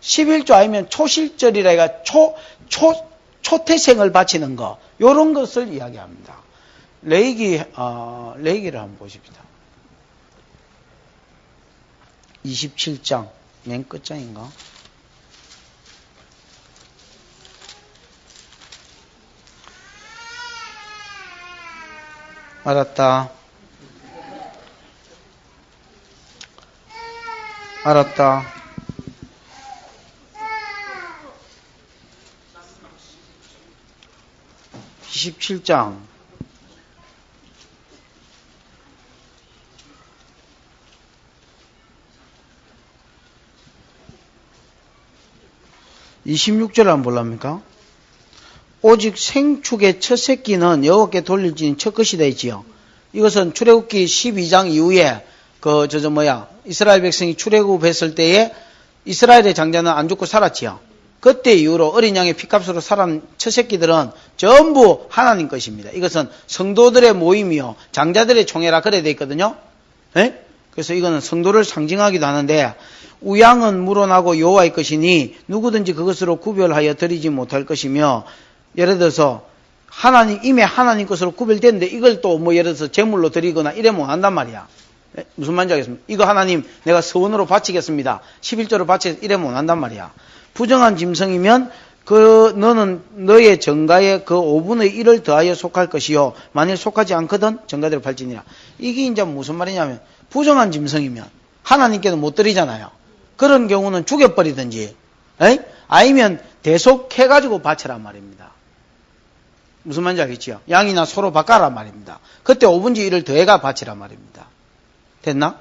11조 아니면 초실절이라 해가 초태생을 바치는 거 요런 것을 이야기합니다. 레위기를 한번 보십시다. 27장 맨 끝장인가? 알았다. 알았다. 27장. (26절) 한번 볼랍니까? 오직 생축의 첫 새끼는 여호와께 돌릴지니 첫 것이 되지요. 이것은 출애굽기 12장 이후에 이스라엘 백성이 출애굽했을 때에 이스라엘의 장자는 안 죽고 살았지요. 그때 이후로 어린 양의 피값으로 살아난 첫 새끼들은 전부 하나님 것입니다. 이것은 성도들의 모임이요 장자들의 총회라 그래 돼 있거든요. 네? 그래서 이거는 성도를 상징하기도 하는데 우양은 물어나고 여호와의 것이니 누구든지 그것으로 구별하여 드리지 못할 것이며, 예를 들어서 이미 하나님 것으로 구별됐는데 이걸 또 예를 들어서 제물로 드리거나 이래 못 한단 말이야. 무슨 말인지 알겠습니까? 이거 하나님 내가 서원으로 바치겠습니다. 11조로 바치겠습니다. 이래 못 한단 말이야. 부정한 짐승이면 너는 너의 정가에 그 5분의 1을 더하여 속할 것이요 만일 속하지 않거든 정가대로 팔지니라. 이게 이제 무슨 말이냐면 부정한 짐승이면 하나님께도 못 드리잖아요. 그런 경우는 죽여버리든지 아니면 대속해가지고 바치란 말입니다. 무슨 말인지 알겠지요? 양이나 소로 바꿔란 말입니다. 그때 5분의 1을 더해가 바치란 말입니다. 됐나?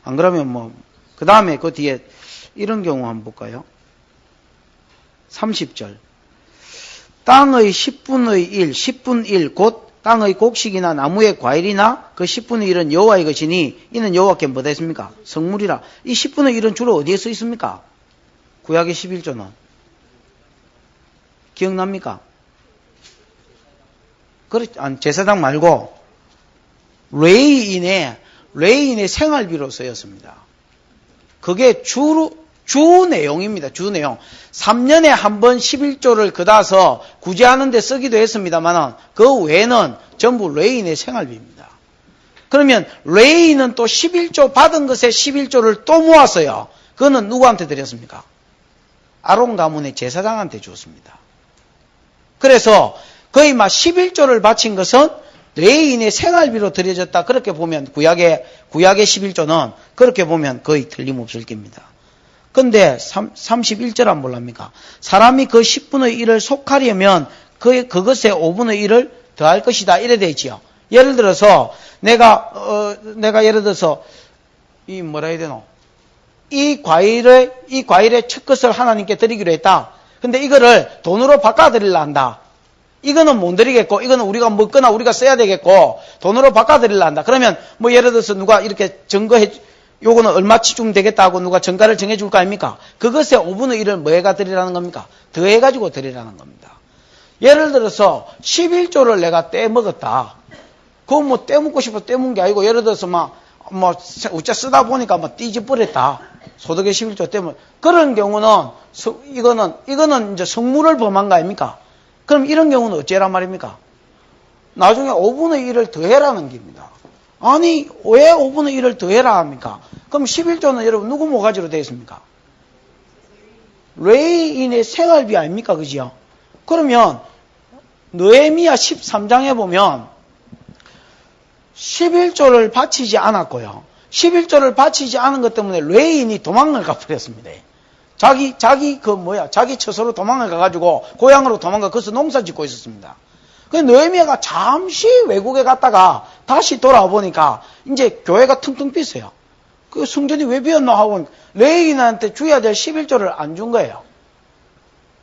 안 그러면 그 다음에 그 뒤에 이런 경우 한번 볼까요? 30절. 땅의 10분의 1, 10분 1, 곧 땅의 곡식이나 나무의 과일이나 그 10분의 1은 여호와의 것이니 이는 여호와께 뭐다 했습니까? 성물이라. 이 10분의 1은 주로 어디에 써 있습니까? 구약의 11조는. 기억납니까? 제사장 말고 레위인의 생활비로 쓰였습니다. 그게 주 내용입니다. 주 내용. 3년에 한 번 11조를 걷어서 구제하는 데 쓰기도 했습니다만 그 외에는 전부 레위인의 생활비입니다. 그러면 레위인은 또 11조 받은 것에 11조를 또 모았어요. 그거는 누구한테 드렸습니까? 아론 가문의 제사장한테 주었습니다. 그래서 거의 11조를 바친 것은 레위인의 생활비로 드려졌다. 그렇게 보면 구약의 11조는 그렇게 보면 거의 틀림없을 겁니다. 근데 31절 안 볼랍니까? 사람이 그 10분의 1을 속하려면 그것에 5분의 1을 더할 것이다. 이래 돼 있지요. 예를 들어서 내가 예를 들어서 이 과일의 첫 것을 하나님께 드리기로 했다. 근데 이거를 돈으로 바꿔드리려 한다. 이거는 못 드리겠고, 이거는 우리가 먹거나 우리가 써야 되겠고, 돈으로 바꿔드리려 한다. 그러면 예를 들어서 누가 이렇게 요거는 얼마치 주면 되겠다 하고 누가 정가를 정해줄 거 아닙니까? 그것에 5분의 1을 뭐해가 드리라는 겁니까? 더해가지고 드리라는 겁니다. 예를 들어서 11조를 내가 떼먹었다. 그거 떼먹고 싶어서 떼먹은 게 아니고, 예를 들어서 어째 쓰다 보니까 띠집버렸다. 소득의 11조 때문에. 그런 경우는, 이거는 이제 성물을 범한 거 아닙니까? 그럼 이런 경우는 어째란 말입니까? 나중에 5분의 1을 더해라는 겁니다. 아니, 왜 5분의 1을 더해라 합니까? 그럼 11조는 여러분 누구 모가지로 되어 있습니까? 레위인의 생활비 아닙니까? 그죠? 그러면 느헤미야 13장에 보면 11조를 바치지 않았고요. 11조를 바치지 않은 것 때문에 레위인이 도망을 가버렸습니다. 자기 처소로 도망을 가가지고 고향으로 거기서 농사 짓고 있었습니다. 그래서 느헤미야가 잠시 외국에 갔다가 다시 돌아와 보니까 이제 교회가 퉁퉁 비었어요. 그 성전이 왜 비었나 하고 레위인한테 줘야 될 11조를 안 준 거예요.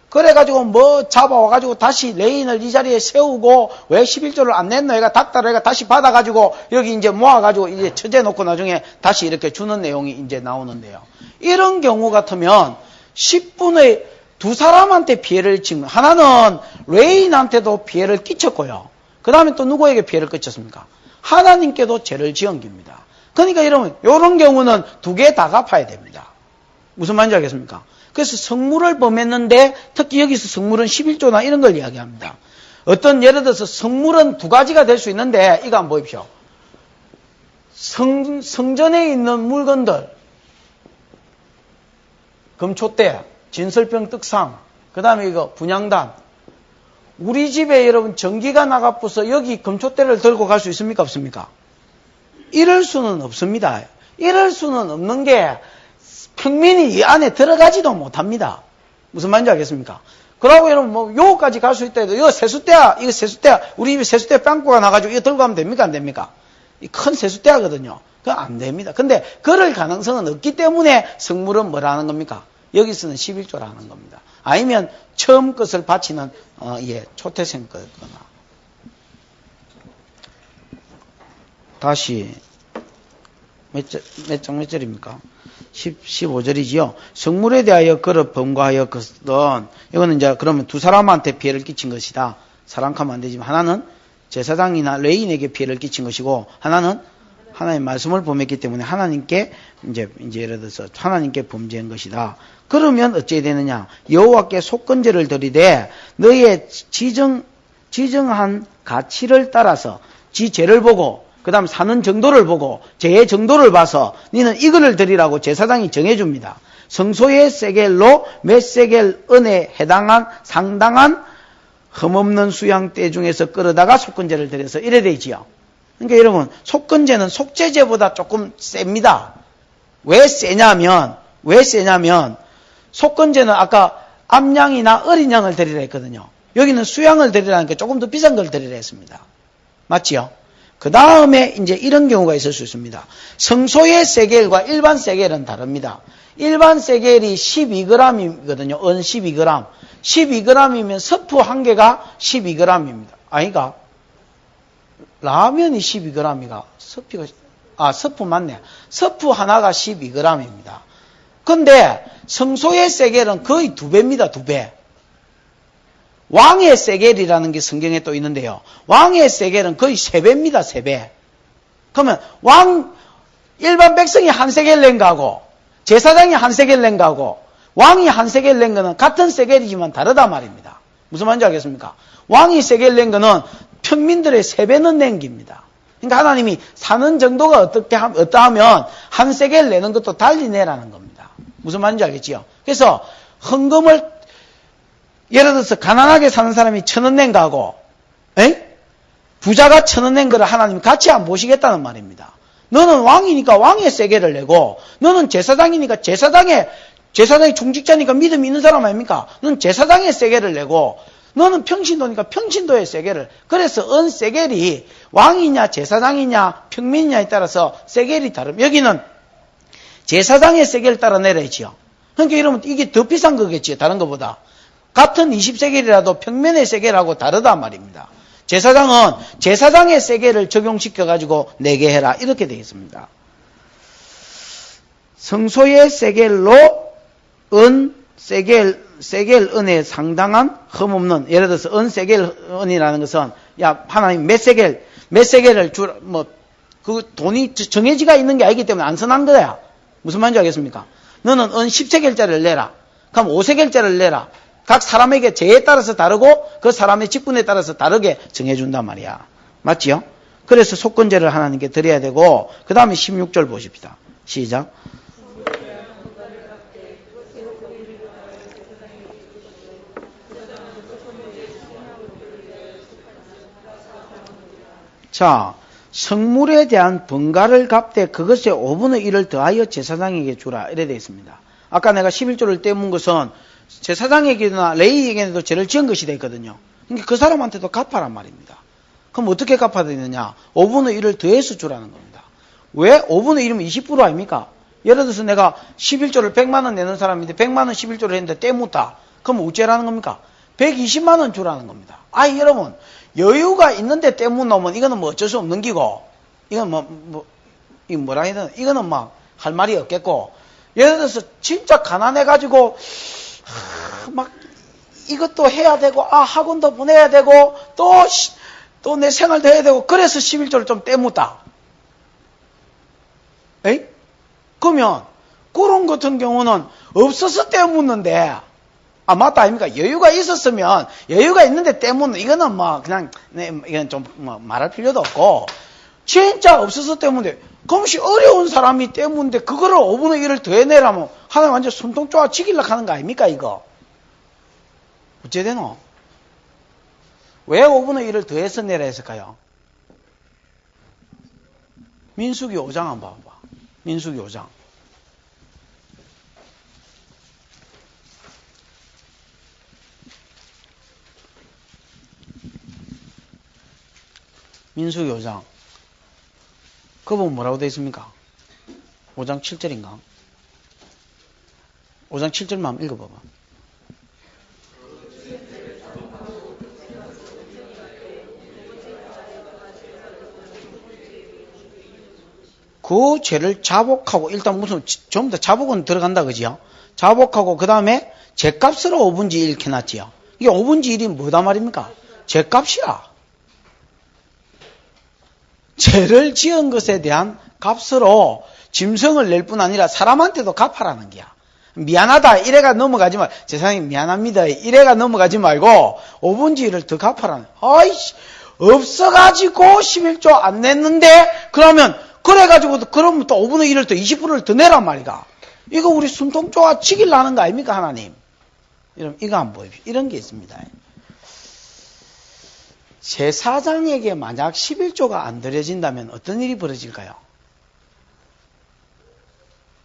그래가지고 잡아와가지고 다시 레위인을 이 자리에 세우고 왜 11조를 안 냈노? 얘가 닥달을 해가 다시 받아가지고 여기 이제 모아가지고 이제 처제 놓고 나중에 다시 이렇게 주는 내용이 이제 나오는데요. 이런 경우 같으면 10분의 두 사람한테 피해를 지금 하나는 레위인한테도 피해를 끼쳤고요. 그 다음에 또 누구에게 피해를 끼쳤습니까? 하나님께도 죄를 지은 겁니다. 그러니까 이런 경우는 두 개 다 갚아야 됩니다. 무슨 말인지 알겠습니까? 그래서 성물을 범했는데 특히 여기서 성물은 11조나 이런 걸 이야기합니다. 예를 들어서 성물은 두 가지가 될 수 있는데 이거 한번 보십시오. 성전에 있는 물건들, 금초대, 진설병 떡상, 그 다음에 이거 분향단, 우리 집에 여러분 전기가 나가부서 여기 금초대를 들고 갈 수 있습니까? 없습니까? 이럴 수는 없습니다. 이럴 수는 없는 게 평민이 이 안에 들어가지도 못합니다. 무슨 말인지 알겠습니까? 그러고 여러분 뭐 요거까지 갈 수 있다 해도 이거 세숫대야, 우리 집에 세숫대 빵꾸가 나가지고 이거 들고 가면 됩니까? 안 됩니까? 이 큰 세숫대거든요. 그건 안 됩니다. 근데 그럴 가능성은 없기 때문에 성물은 뭐라는 겁니까? 여기서는 11조라는 겁니다. 아니면 처음 것을 바치는 초태생 거거나. 다시 몇 절입니까? 15절이지요. 성물에 대하여 그릇 범과하여 것은 이거는 이제 그러면 두 사람한테 피해를 끼친 것이다. 사랑하면 안 되지만 하나는 제사장이나 레인에게 피해를 끼친 것이고 하나는 하나님의 말씀을 범했기 때문에 하나님께 이제 예를 들어서 하나님께 범죄한 것이다. 그러면 어찌해야 되느냐? 여호와께 속건제를 드리되 너의 지정한 가치를 따라서 지 죄를 보고 그 다음 사는 정도를 보고 죄의 정도를 봐서 너는 이거를 드리라고 제사장이 정해줍니다. 성소의 세겔로 몇 세겔 은에 해당한 상당한 흠없는 수양대 중에서 끌어다가 속건제를 드려서 이래 되지요. 그러니까 여러분 속건제는 속죄제보다 조금 셉니다. 왜 세냐면 속건제는 아까 암양이나 어린 양을 드리라 했거든요. 여기는 수양을 드리라니까 조금 더 비싼 걸 드리라 했습니다. 맞지요? 그 다음에 이제 이런 경우가 있을 수 있습니다. 성소의 세겔과 일반 세겔은 다릅니다. 일반 세겔이 12g이거든요. 은 12g. 12g이면 서프 한 개가 12g입니다. 아이가? 라면이 12g이가 서프 맞네. 서프 하나가 12g입니다. 근데 성소의 세겔은 거의 2배입니다. 2배. 왕의 세겔이라는 게 성경에 또 있는데요. 왕의 세겔은 거의 3배입니다. 3배. 그러면 일반 백성이 한 세겔 낸 거하고 제사장이 한 세겔 낸 거하고 왕이 한 세겔 낸 거는 같은 세겔이지만 다르다 말입니다. 무슨 말인지 알겠습니까? 왕이 세겔 낸 거는 평민들의 3배는 낸 겁니다. 그러니까 하나님이 사는 정도가 어떠하면 한 세겔 내는 것도 달리 내라는 겁니다. 무슨 말인지 알겠지요? 그래서 헌금을 예를 들어서 가난하게 사는 사람이 1,000원 낸 거하고 부자가 1,000원 낸 거를 하나님이 같이 안 보시겠다는 말입니다. 너는 왕이니까 왕의 세겔을 내고 너는 제사장이니까 제사장이 중직자니까 믿음이 있는 사람 아닙니까? 너는 제사장의 세겔을 내고 너는 평신도니까 평신도의 세겔을. 그래서 은 세겔이 왕이냐 제사장이냐 평민이냐에 따라서 세겔이 다릅니다. 여기는 제사장의 세겔을 따라 내려야지요. 그러니까 이러면 이게 더 비싼 거겠지요. 다른 것보다. 같은 20세겔이라도 평면의 세겔하고 다르다 말입니다. 제사장은 제사장의 세겔을 적용시켜가지고 내게 해라. 이렇게 되어 있습니다. 성소의 세겔로 세겔 은에 상당한 흠없는, 예를 들어서 은 세겔 은이라는 것은, 야, 하나님 몇 세겔을 그 돈이 정해지가 있는 게 아니기 때문에 안 선한 거야. 무슨 말인지 알겠습니까? 너는 은 10세겔짜리를 내라. 그럼 5세겔짜리를 내라. 각 사람에게 죄에 따라서 다르고 그 사람의 직분에 따라서 다르게 정해준단 말이야. 맞지요? 그래서 속건제를 하나님께 드려야 되고 그 다음에 16절 보십시다. 시작. 자, 성물에 대한 번가를 갚되 그것의 5분의 1을 더하여 제사장에게 주라. 이래 되어 있습니다. 아까 내가 11조를 떼문 것은 제사장에게나 레위에게도 죄를 지은 것이 되거든요. 그러니까 그 사람한테도 갚아란 말입니다. 그럼 어떻게 갚아야 되느냐? 5분의 1을 더해서 주라는 겁니다. 왜? 5분의 1이면 20% 아닙니까? 예를 들어서 내가 11조를 100만 원 내는 사람인데 100만 원 11조를 했는데 떼묻다. 그럼 어째라는 겁니까? 120만 원 주라는 겁니다. 아이 여러분, 여유가 있는데 떼문 놈은 이거는 뭐 어쩔 수 없는 기고, 이건 이거 뭐라 해야 되나? 이거는 막 할 말이 없겠고, 예를 들어서 진짜 가난해가지고 막 이것도 해야 되고, 학원도 보내야 되고, 또 내 생활도 해야 되고, 그래서 11조를 좀 떼묻다. 에이? 그러면 그런 같은 경우는 없어서 떼묻는데, 맞다 아닙니까? 여유가 있었으면 여유가 있는데 떼묻는 이거는 뭐 그냥 이건 좀 말할 필요도 없고, 진짜 없어서 떼묻는데, 그것이 어려운 사람이 떼묻는데 그거를 5분의 1을 더해내라면 하나님 완전 숨통 쪼아 죽이려고 하는 거 아닙니까 이거? 어째 되노? 왜 5분의 1을 더해서 내라 했을까요? 민수기 5장 한번 봐봐. 민수기 5장. 민수기 5장. 그 부분 뭐라고 되어 있습니까? 5장 7절인가? 5장 7절만 한번 읽어봐봐. 그 죄를 자복하고, 일단 무슨, 전부 다 자복은 들어간다, 그지요? 자복하고, 그 다음에 죄값으로 5분의 1 이렇게 놨지요. 이게 5분의 1이 뭐다 말입니까? 죄값이라. 죄를 지은 것에 대한 값으로 짐승을 낼 뿐 아니라 사람한테도 갚아라는 게야. 미안하다, 이래가 넘어가지 말, 세상에 미안합니다, 이래가 넘어가지 말고, 5분의 1을 더 갚아라는. 아이씨, 없어가지고 11조 안 냈는데, 그래가지고, 그러면 또 5분의 1을 또 20%를 더 내란 말이다. 이거 우리 숨통조가 치길 나는 거 아닙니까, 하나님? 이거 한번 보십시오. 이런 게 있습니다. 제사장에게 만약 11조가 안 드려진다면 어떤 일이 벌어질까요?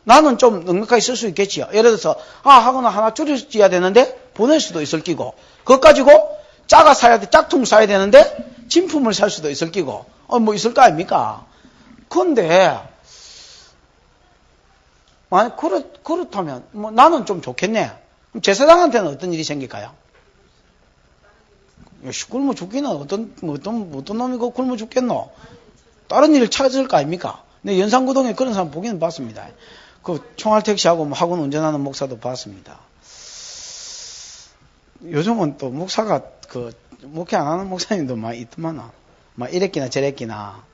나는 좀 넉넉하게 쓸 수 있겠지요. 예를 들어서, 하거나 하나 줄여야 되는데, 보낼 수도 있을 끼고, 그것 가지고 짝퉁 사야 되는데, 진품을 살 수도 있을 끼고, 뭐 있을 거 아닙니까? 그런데, 만약 그렇다면, 뭐 나는 좀 좋겠네. 그럼 제사장한테는 어떤 일이 생길까요? 굶어 죽기는 어떤 놈이 굶어 죽겠노? 다른 일을 찾을 거 아닙니까? 근데 연산구동에 그런 사람 보기는 봤습니다. 그 총알택시하고 뭐 학원 운전하는 목사도 봤습니다. 요즘은 또 목사가 목회 안 하는 목사님도 많이 있더만아. 막 이랬기나 저랬기나.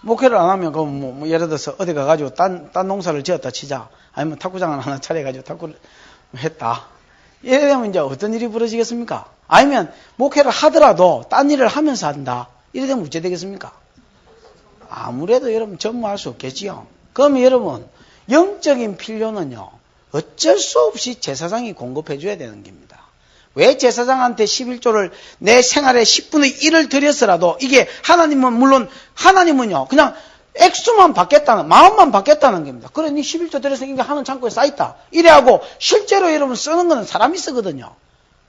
목회를 안 하면, 뭐 예를 들어서 어디 가가지고 딴 농사를 지었다 치자. 아니면 탁구장을 하나 차려가지고 탁구를 했다. 이래 되면 이제 어떤 일이 벌어지겠습니까? 아니면 목회를 하더라도 딴 일을 하면서 한다. 이래 되면 어째 되겠습니까? 아무래도 여러분 전무할 수 없겠지요. 그러면 여러분, 영적인 필요는요, 어쩔 수 없이 제사장이 공급해줘야 되는 겁니다. 왜 제사장한테 11조를 내 생활의 10분의 1을 드렸으라도 이게 하나님은요 그냥 액수만 받겠다는, 마음만 받겠다는 겁니다. 그래, 니 11조 드려서 이게 하는 창고에 쌓였다. 이래하고 실제로 여러분 쓰는 거는 사람이 쓰거든요.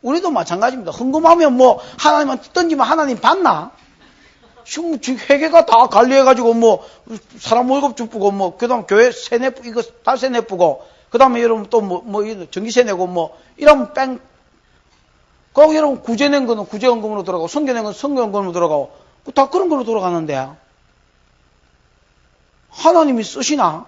우리도 마찬가지입니다. 헌금하면 뭐 하나님한테 던지면 하나님 받나? 회계가 다 관리해가지고 뭐 사람 월급 주고 뭐 그다음 교회 세내 이거 다 세내 뿌고 그다음에 여러분 또 뭐 전기세 내고 뭐 이러면 뺑. 그리고 여러분 구제 낸 거는 구제연금으로 들어가고 성교 낸 거는 성교연금으로 들어가고 다 그런 걸로 돌아가는데 하나님이 쓰시나?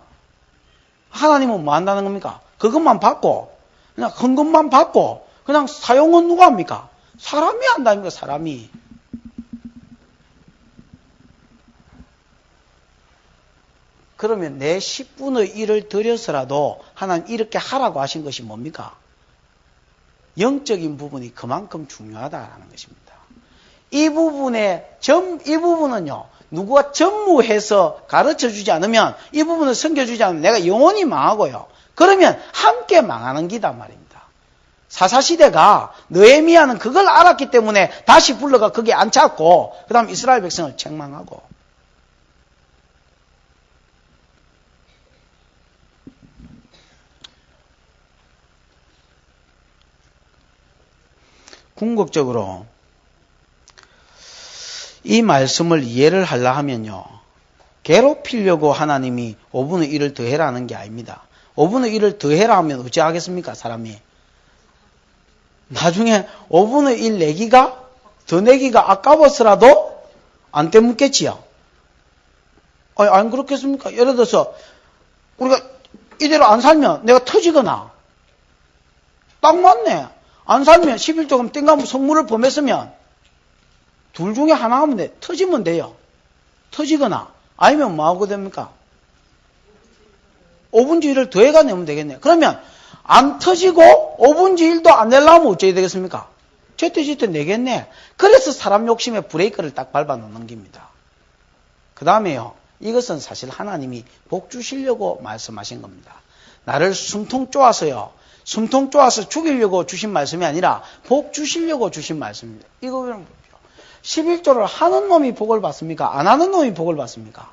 하나님은 뭐 한다는 겁니까? 그것만 받고 그냥 헌금만 받고 그냥 사용은 누가 합니까? 사람이 한다니까 사람이. 그러면 내 10분의 1을 들여서라도 하나님 이렇게 하라고 하신 것이 뭡니까? 영적인 부분이 그만큼 중요하다라는 것입니다. 이 부분은요, 누구가 전무해서 가르쳐 주지 않으면, 이 부분을 섬겨주지 않으면 내가 영원히 망하고요. 그러면 함께 망하는 기다 말입니다. 사사시대가 느헤미야는 그걸 알았기 때문에 다시 불러가 거기에 앉혔고, 그 다음 이스라엘 백성을 책망하고. 궁극적으로 이 말씀을 이해를 하려 하면요. 괴롭히려고 하나님이 5분의 1을 더해라는 게 아닙니다. 5분의 1을 더해라 하면 어찌 하겠습니까? 사람이. 나중에 5분의 1 내기가 더 내기가 아까워서라도 안 때묻겠지요. 안 그렇겠습니까? 예를 들어서 우리가 이대로 안 살면 내가 터지거나 딱 맞네. 안 살면 11조금 땡가면 성물을 범했으면 둘 중에 하나 하면 돼. 터지면 돼요. 터지거나 아니면 뭐하고 됩니까? 5분의 1을 더해가 내면 되겠네. 그러면 안 터지고 5분의 1도 안 내려면 어찌해야 되겠습니까? 제때 내겠네. 그래서 사람 욕심에 브레이크를 딱 밟아 놓는 겁니다. 그 다음에요. 이것은 사실 하나님이 복 주시려고 말씀하신 겁니다. 나를 숨통 쪼아서요. 숨통 쪼아서 죽이려고 주신 말씀이 아니라 복 주시려고 주신 말씀입니다. 이거 보십시오. 11조를 하는 놈이 복을 받습니까? 안 하는 놈이 복을 받습니까?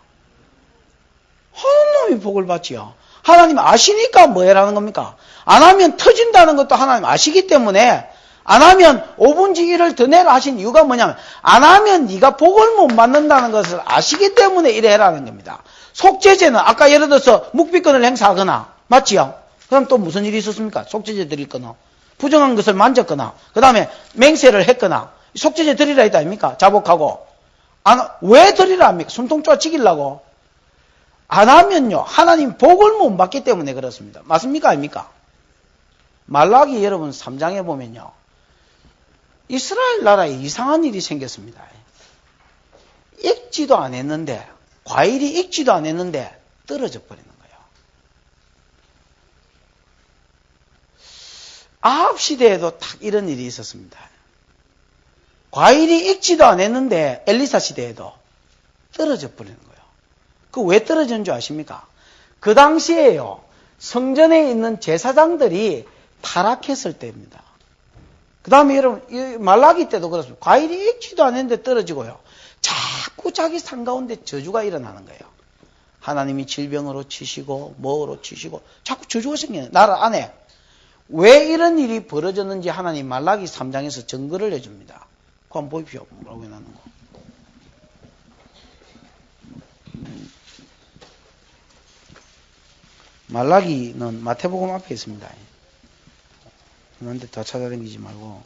하는 놈이 복을 받지요. 하나님 아시니까 뭐 해라는 겁니까? 안 하면 터진다는 것도 하나님 아시기 때문에 안 하면 5분지 1을 더 내라 하신 이유가 뭐냐면 안 하면 네가 복을 못 받는다는 것을 아시기 때문에 이래 해라는 겁니다. 속죄제는 아까 예를 들어서 묵비권을 행사하거나 맞지요? 그럼 또 무슨 일이 있었습니까? 속죄제 드릴 거나 부정한 것을 만졌거나 그 다음에 맹세를 했거나 속죄제 드리라 했다 아닙니까? 자복하고 왜 드리라 합니까? 숨통 쪼아 죽이려고 안 하면요 하나님 복을 못 받기 때문에 그렇습니다. 맞습니까? 아닙니까? 말라기 여러분 3장에 보면요 이스라엘 나라에 이상한 일이 생겼습니다. 익지도 안 했는데 과일이 익지도 안 했는데 떨어져 버리는 거예요. 아합 시대에도 딱 이런 일이 있었습니다. 과일이 익지도 안 했는데 엘리사 시대에도 떨어져 버리는 거예요. 그 왜 떨어진 줄 아십니까? 그 당시에요 성전에 있는 제사장들이 타락했을 때입니다. 그 다음에 여러분 말라기 때도 그렇습니다. 과일이 익지도 않았는데 떨어지고요. 자꾸 자기 산 가운데 저주가 일어나는 거예요. 하나님이 질병으로 치시고 뭐로 치시고 자꾸 저주가 생겨요. 나라 안에. 왜 이런 일이 벌어졌는지 하나님 말라기 3장에서 증거를 해줍니다. 그거 한번 보십시오. 뭐라고 해놨는 거. 말라기는 마태복음 앞에 있습니다. 그런데 더 찾아다니지 말고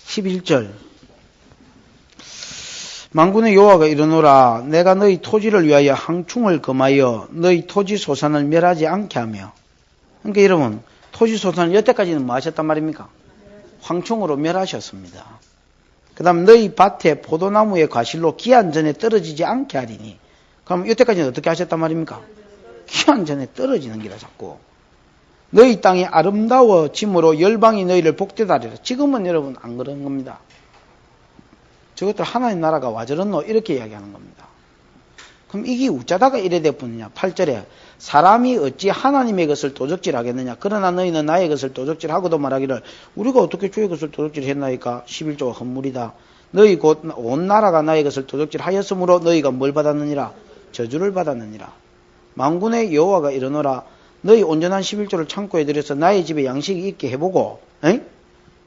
(11절) 만군의 여호와가 이르노라 내가 너희 토지를 위하여 항충을 금하여 너희 토지 소산을 멸하지 않게 하며 그러니까 여러분 토지 소산을 여태까지는 뭐 하셨단 말입니까? 황충으로 멸하셨습니다. 그 다음 너희 밭에 포도나무의 과실로 기한 전에 떨어지지 않게 하리니 그럼 여태까지는 어떻게 하셨단 말입니까? 기한 전에 떨어지는 기라 자꾸. 너희 땅이 아름다워짐으로 열방이 너희를 복되다 하리라. 지금은 여러분 안 그런 겁니다. 저것들 하나님 나라가 와저렇노 이렇게 이야기하는 겁니다. 그럼 이게 우짜다가 이래 돼버리냐. 8절에 사람이 어찌 하나님의 것을 도적질하겠느냐. 그러나 너희는 나의 것을 도적질하고도 말하기를 우리가 어떻게 주의 것을 도적질했나이까. 11조가 헌물이다. 너희 곧 온 나라가 나의 것을 도적질하였으므로 너희가 뭘 받았느니라. 저주를 받았느니라. 만군의 여호와가 이르노라 너희 온전한 11조를 창고에 들여서 나의 집에 양식이 있게 해보고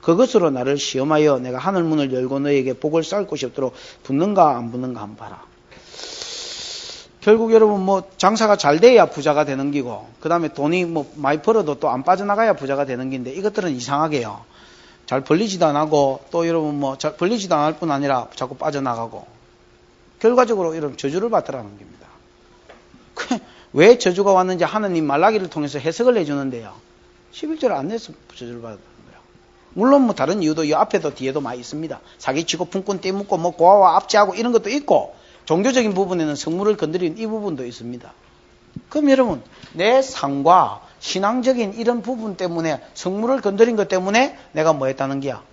그것으로 나를 시험하여 내가 하늘 문을 열고 너희에게 복을 쌓을 곳이 없도록 붙는가 안 붙는가 한번 봐라. 결국 여러분 뭐 장사가 잘 돼야 부자가 되는 기고 그 다음에 돈이 뭐 많이 벌어도 또 안 빠져나가야 부자가 되는 긴데 이것들은 이상하게요. 잘 벌리지도 안 하고 또 여러분 뭐 잘 벌리지도 않을 뿐 아니라 자꾸 빠져나가고 결과적으로 여러분 저주를 받더라는 겁니다. 왜 저주가 왔는지 하나님 말라기를 통해서 해석을 해주는데요. 11절을 안 내서 저주를 받았다는 거예요. 물론 뭐 다른 이유도 이 앞에도 뒤에도 많이 있습니다. 사기치고 품꾼 떼묻고 뭐 고아와 압제하고 이런 것도 있고 종교적인 부분에는 성물을 건드리는 이 부분도 있습니다. 그럼 여러분 내 삶과 신앙적인 이런 부분 때문에 성물을 건드린 것 때문에 내가 뭐 했다는 게야.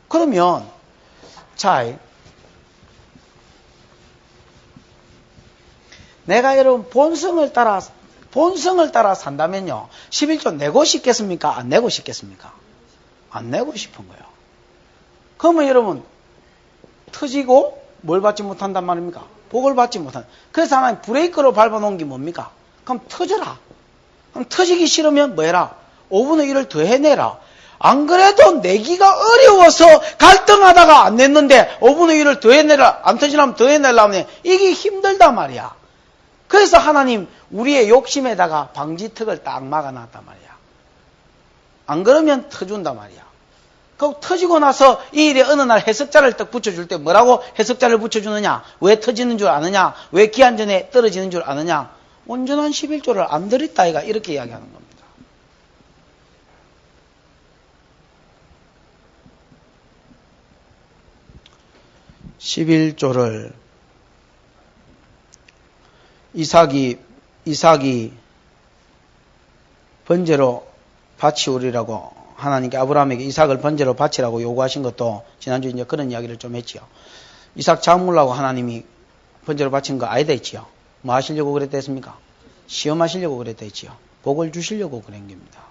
그러면 자 내가 여러분 본성을 따라 산다면요 11조 내고 싶겠습니까? 안 내고 싶겠습니까? 안 내고 싶은 거예요. 그러면 여러분 터지고 뭘 받지 못한단 말입니까? 복을 받지 못한다. 그래서 하나님 브레이크로 밟아놓은 게 뭡니까? 그럼 터져라. 그럼 터지기 싫으면 뭐 해라? 5분의 1을 더 해내라. 안 그래도 내기가 어려워서 갈등하다가 안 냈는데 5분의 1을 더 해내라. 안 터지려면 더 해내려면 이게 힘들단 말이야. 그래서 하나님 우리의 욕심에다가 방지턱을 딱 막아놨단 말이야. 안 그러면 터준단 말이야. 그 터지고 나서 이 일에 어느 날 해석자를 딱 붙여줄 때 뭐라고 해석자를 붙여주느냐? 왜 터지는 줄 아느냐? 왜 기한 전에 떨어지는 줄 아느냐? 온전한 11조를 안 드렸다 이가 이렇게 이야기하는 겁니다. (11조를) 이삭이 번제로 바치우리라고 하나님께 아브라함에게 이삭을 번제로 바치라고 요구하신 것도 지난주에 이제 그런 이야기를 좀 했지요. 이삭 잡으려고 하나님이 번제로 바친 거 아니다 했지요. 뭐 하시려고 그랬다 했습니까? 시험하시려고 그랬다 했지요. 복을 주시려고 그런 겁니다.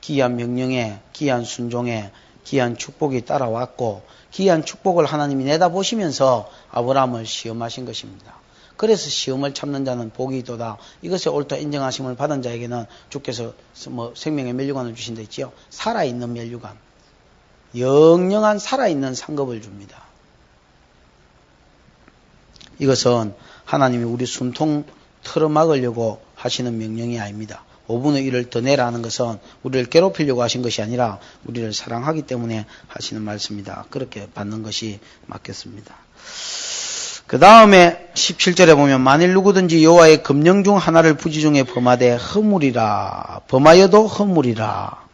귀한 명령에, 귀한 순종에, 귀한 축복이 따라왔고 귀한 축복을 하나님이 내다보시면서 아브라함을 시험하신 것입니다. 그래서 시험을 참는 자는 복이 있도다. 이것에 옳다 인정하심을 받은 자에게는 주께서 뭐 생명의 면류관을 주신다 했지요. 살아있는 면류관. 영영한 살아있는 상급을 줍니다. 이것은 하나님이 우리 숨통 틀어막으려고 하시는 명령이 아닙니다. 5분의 1을 더 내라는 것은 우리를 괴롭히려고 하신 것이 아니라 우리를 사랑하기 때문에 하시는 말씀이다. 그렇게 받는 것이 맞겠습니다. 그 다음에 17절에 보면 만일 누구든지 여호와의 금령 중 하나를 부지 중에 범하되 허물이라. 범하여도 허물이라.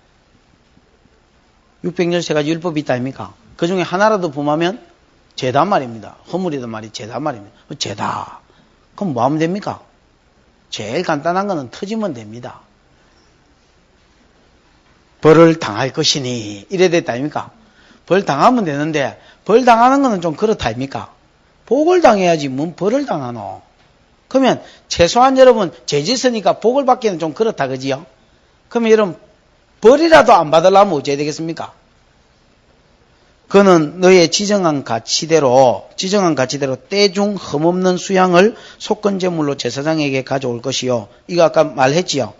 613가지 율법이 있다 아닙니까? 그 중에 하나라도 범하면 죄다 말입니다. 허물이다 말이 죄다 말입니다. 죄다. 그럼 뭐 하면 됩니까? 제일 간단한 거는 터지면 됩니다. 벌을 당할 것이니 이래 됐다 아닙니까? 벌 당하면 되는데 벌 당하는 거는 좀 그렇다 아닙니까? 복을 당해야지 뭔 벌을 당하노. 그러면 최소한 여러분 죄 짓으니까 복을 받기는 좀 그렇다 그지요? 그러면 여러분 벌이라도 안 받으려면 어찌해야 되겠습니까? 그는 너의 지정한 가치대로 때중 흠없는 수양을 속건제물로 제사장에게 가져올 것이요. 이거 아까 말했지요.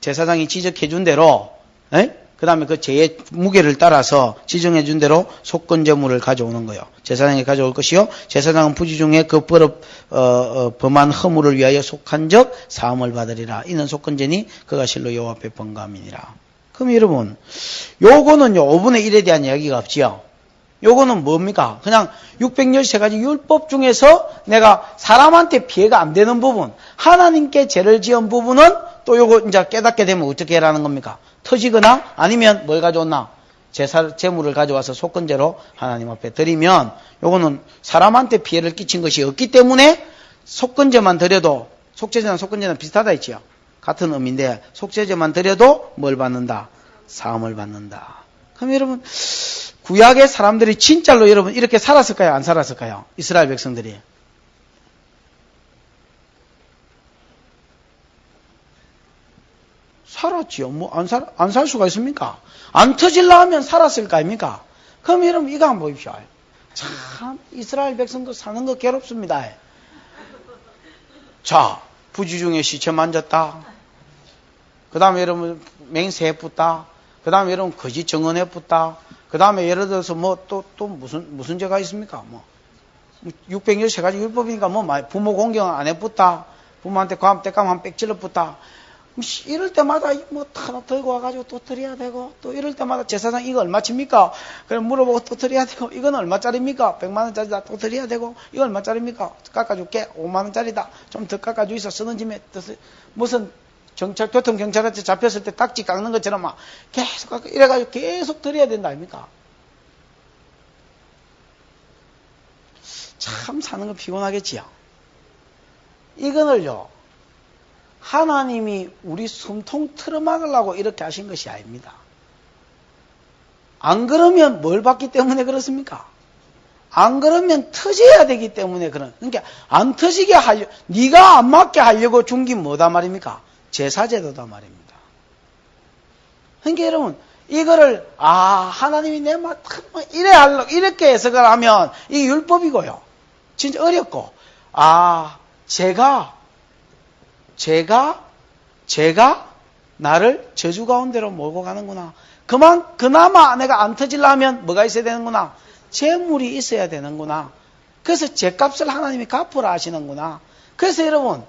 제사장이 지적해 준 대로 그 다음에 그 죄의 무게를 따라서 지정해 준 대로 속건제물을 가져오는 거예요. 제사장에게 가져올 것이요. 제사장은 부지 중에 그 범한 허물을 위하여 속한 적 사함을 받으리라. 이는 속건제니 그가 실로 여호와 앞에 번감이니라. 그럼 여러분 요거는요 5분의 1에 대한 이야기가 없지요. 요거는 뭡니까? 그냥 613가지 율법 중에서 내가 사람한테 피해가 안 되는 부분, 하나님께 죄를 지은 부분은 또 요거 이제 깨닫게 되면 어떻게 하라는 겁니까? 터지거나 아니면 뭘 가져왔나? 제물을 가져와서 속건제로 하나님 앞에 드리면 요거는 사람한테 피해를 끼친 것이 없기 때문에 속건제만 드려도 속죄제나 속건제는 비슷하다 했지요. 같은 의미인데 속죄제만 드려도 뭘 받는다? 사함을 받는다. 그럼 여러분 구약의 사람들이 진짜로 여러분 이렇게 살았을까요? 안 살았을까요? 이스라엘 백성들이. 살았지요. 뭐 안 살 수가 있습니까? 안 터질라 하면 살았을 거 아닙니까? 그럼 여러분 이거 한번 보십시오. 참 이스라엘 백성도 사는 거 괴롭습니다. 자, 부지 중에 시체 만졌다. 그 다음에 여러분 맹세해 pus다. 그 다음에 여러분 거짓 증언해 pus다. 그 다음에 예를 들어서 뭐 또 무슨 죄가 있습니까? 뭐 613가지 율법이니까 뭐 부모 공경 안 해 pus다. 부모한테 때감 한 빽 찔러 pus다. 이럴 때마다 뭐 하나 들고 와가지고 또 드려야 되고 또 이럴 때마다 제사장 이거 얼마칩니까? 그럼 물어보고 또 드려야 되고 이건 얼마짜리입니까? 100만 원짜리다 또 드려야 되고 이거 얼마짜리입니까? 깎아줄게 5만 원짜리다 좀 더 깎아주 있어 쓰는 짐에 무슨 교통경찰한테 잡혔을 때 딱지 깎는 것처럼 막 계속 깎아 이래가지고 계속 드려야 된다 아닙니까? 참 사는 거 피곤하겠지요. 이거를요 하나님이 우리 숨통 틀어막으려고 이렇게 하신 것이 아닙니다. 안 그러면 뭘 받기 때문에 그렇습니까? 안 그러면 터져야 되기 때문에 그러니까 안 터지게 하려 네가 안 맞게 하려고 준 게 뭐다 말입니까? 제사제도다 말입니다. 그러니까 여러분 이거를 하나님이 내 말 이렇게 해석을 하면 이게 율법이고요. 진짜 어렵고 제가 나를 저주 가운데로 몰고 가는구나. 그나마 내가 안 터지려면 뭐가 있어야 되는구나. 재물이 있어야 되는구나. 그래서 죄값을 하나님이 갚으라 하시는구나. 그래서 여러분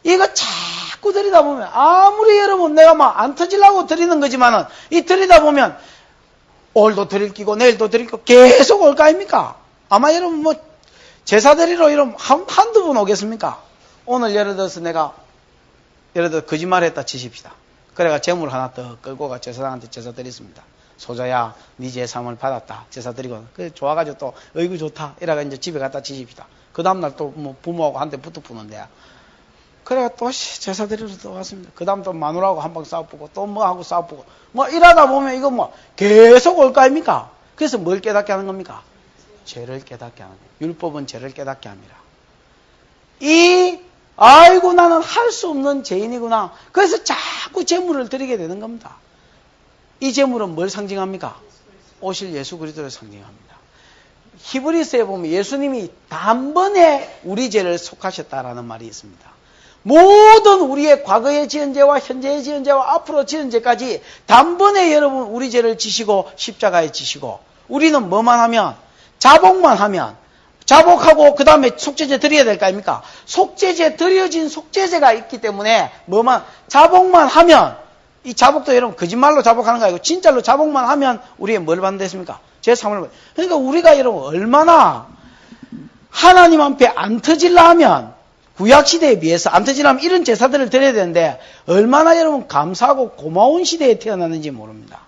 이거 자꾸 드리다 보면 아무리 여러분 내가 막 안 터지려고 드리는 거지만은 이 드리다 보면 오늘도 드릴 끼고 내일도 드릴 끼고 계속 올 거 아닙니까? 아마 여러분 뭐 제사 드리러 이러면 한두 번 오겠습니까? 오늘 예를 들어서 거짓말 했다 치십시다. 그래가 재물 하나 더 끌고 가 제사장한테 제사 드렸습니다. 소자야, 네 제사함을 받았다. 제사 드리고. 그래, 좋아가지고 또, 어이구 좋다. 이래가 이제 집에 갖다 치십시다. 그 다음날 또 뭐 부모하고 한테 붙어푸는데. 그래가 또 제사 드리러 또 왔습니다. 그 다음 또 마누라하고 한 방 싸워보고 또 뭐하고 싸워보고 뭐 이러다 보면 이거 뭐 계속 올 거 아닙니까? 그래서 뭘 깨닫게 하는 겁니까? 죄를 깨닫게 하는 거예요. 율법은 죄를 깨닫게 합니다. 아이고 나는 할 수 없는 죄인이구나. 그래서 자꾸 제물을 드리게 되는 겁니다. 이 제물은 뭘 상징합니까? 오실 예수 그리스도를 상징합니다. 히브리서에 보면 예수님이 단번에 우리 죄를 속하셨다라는 말이 있습니다. 모든 우리의 과거의 지은 죄와 현재의 지은 죄와 앞으로 지은 죄까지 단번에 여러분 우리 죄를 지시고 십자가에 지시고 우리는 뭐만 하면 자복만 하면 자복하고 그 다음에 속죄제 드려야 될 거 아닙니까? 속죄제 드려진 속죄제가 있기 때문에 자복만 하면 이 자복도 여러분 거짓말로 자복하는 거 아니고 진짜로 자복만 하면 우리의 뭘 받는댔습니까? 제3을 받는. 그러니까 우리가 여러분 얼마나 하나님 앞에 안 터질라 하면 구약시대에 비해서 안 터지려면 이런 제사들을 드려야 되는데 얼마나 여러분 감사하고 고마운 시대에 태어났는지 모릅니다.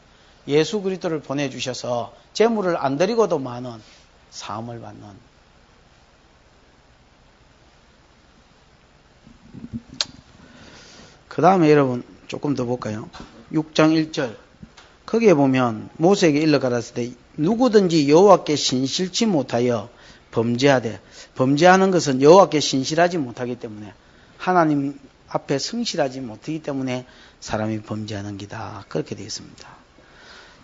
예수 그리스도를 보내주셔서 제물을 안 드리고도 많은 사함을 받는. 그 다음에 여러분 조금 더 볼까요? 6장 1절 거기에 보면 모세에게 일러 가라사대 때 누구든지 여호와께 신실치 못하여 범죄하되 범죄하는 것은 여호와께 신실하지 못하기 때문에 하나님 앞에 성실하지 못하기 때문에 사람이 범죄하는 기다. 그렇게 되어 있습니다.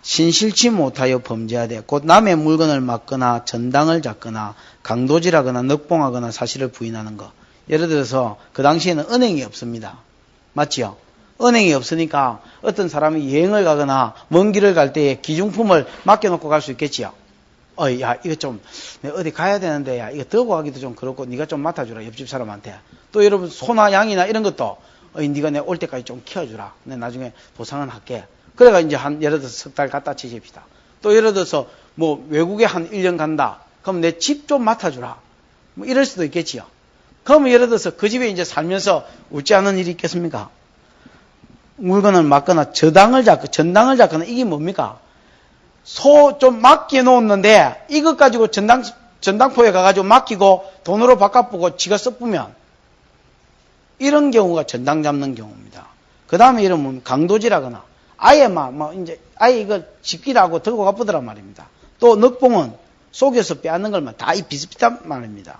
신실치 못하여 범죄하되 곧 남의 물건을 막거나 전당을 잡거나 강도질하거나 늑봉하거나 사실을 부인하는 것. 예를 들어서 그 당시에는 은행이 없습니다. 맞지요? 은행이 없으니까 어떤 사람이 여행을 가거나 먼 길을 갈 때에 기중품을 맡겨놓고 갈 수 있겠지요. 야, 이거 좀, 내가 어디 가야 되는데, 야, 이거 들고 가기도 좀 그렇고, 네가 좀 맡아주라, 옆집 사람한테. 또 여러분, 소나 양이나 이런 것도, 네가 내가 올 때까지 좀 키워주라. 내가 나중에 보상은 할게. 그래가 이제 예를 들어서 석 달 갖다 치십시다. 또 예를 들어서, 뭐, 외국에 한 1년 간다. 그럼 내 집 좀 맡아주라. 뭐, 이럴 수도 있겠지요. 그러면 예를 들어서 그 집에 이제 살면서 웃지 않은 일이 있겠습니까? 물건을 막거나 전당을 잡거나, 이게 뭡니까? 소 좀 맡겨놓았는데 이것 가지고 전당포에 가가지고 맡기고 돈으로 바꿔보고 지가 써보면 이런 경우가 전당 잡는 경우입니다. 그 다음에 이런 강도질하거나 아예 이제 아예 이걸 집기라고 들고 가보더란 말입니다. 또 늑봉은 속여서 빼앗는 걸만 다 이 비슷비슷한 말입니다.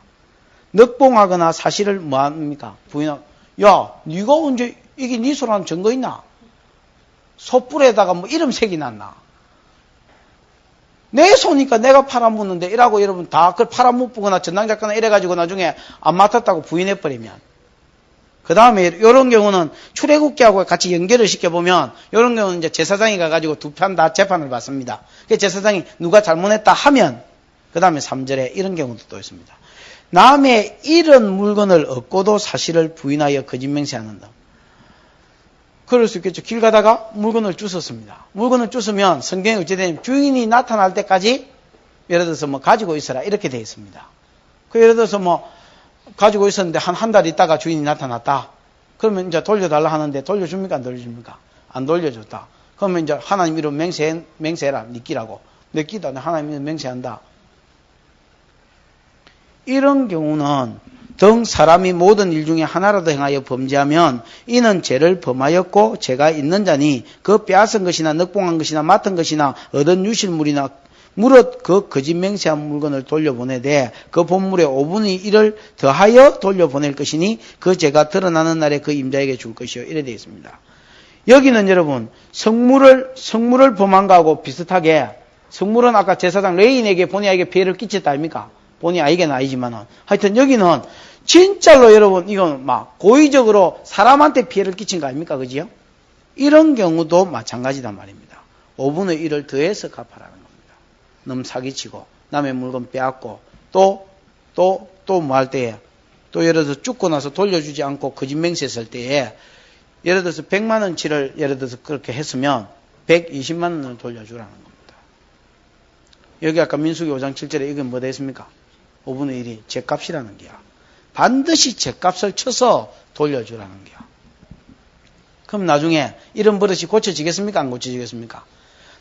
늑봉하거나 사실을 뭐합니까? 부인하고 야, 네가 언제 이게 네 소라는 증거 있나? 소뿔에다가 뭐 이름 색이 났나? 내 소니까 내가 팔아먹는데 이라고 여러분 다 그걸 팔아먹거나 전당 잡거나 이래가지고 나중에 안 맡았다고 부인해버리면 그 다음에 이런 경우는 출애굽기하고 같이 연결을 시켜보면 이런 경우는 이제 제사장이 가가지고 두 편 다 재판을 받습니다. 그 제사장이 누가 잘못했다 하면 그 다음에 3절에 이런 경우도 또 있습니다. 남의 이런 물건을 얻고도 사실을 부인하여 거짓맹세하는다. 그럴 수 있겠죠. 길 가다가 물건을 주웠습니다. 물건을 주우면 성경에 어찌되냐면 주인이 나타날 때까지 예를 들어서 뭐 가지고 있어라 이렇게 되어 있습니다. 그 예를 들어서 뭐 가지고 있었는데 한 달 있다가 주인이 나타났다. 그러면 이제 돌려달라 하는데 돌려줍니까? 안 돌려줍니까? 안 돌려줬다. 그러면 이제 하나님 이름 맹세해라. 네 끼라고. 내 끼다. 하나님 이름 맹세한다. 이런 경우는 등 사람이 모든 일 중에 하나라도 행하여 범죄하면 이는 죄를 범하였고 죄가 있는 자니 그 빼앗은 것이나 늑봉한 것이나 맡은 것이나 얻은 유실물이나 무릇 그 거짓 맹세한 물건을 돌려보내되 그 본물의 5분의 1을 더하여 돌려보낼 것이니 그 죄가 드러나는 날에 그 임자에게 줄 것이요. 이래 되어 있습니다. 여기는 여러분 성물을 범한 거하고 비슷하게 성물은 아까 제사장 레인에게 본의 아니게 피해를 끼쳤다 아닙니까? 본의 아니게는 아니지만은 하여튼 여기는 진짜로 여러분 이건 막 고의적으로 사람한테 피해를 끼친 거 아닙니까? 그지요? 이런 경우도 마찬가지단 말입니다. 5분의 1을 더해서 갚아라는 겁니다. 너무 사기치고 남의 물건 빼앗고 또 뭐 할 때에 또 예를 들어서 죽고 나서 돌려주지 않고 거짓 맹세했을 때에 예를 들어서 100만 원치를 예를 들어서 그렇게 했으면 120만 원을 돌려주라는 겁니다. 여기 아까 민수기 5장 7절에 이건 뭐 됐습니까? 5분의 1이 죗값이라는 게야. 반드시 죗값을 쳐서 돌려주라는 게야. 그럼 나중에 이런 버릇이 고쳐지겠습니까? 안 고쳐지겠습니까?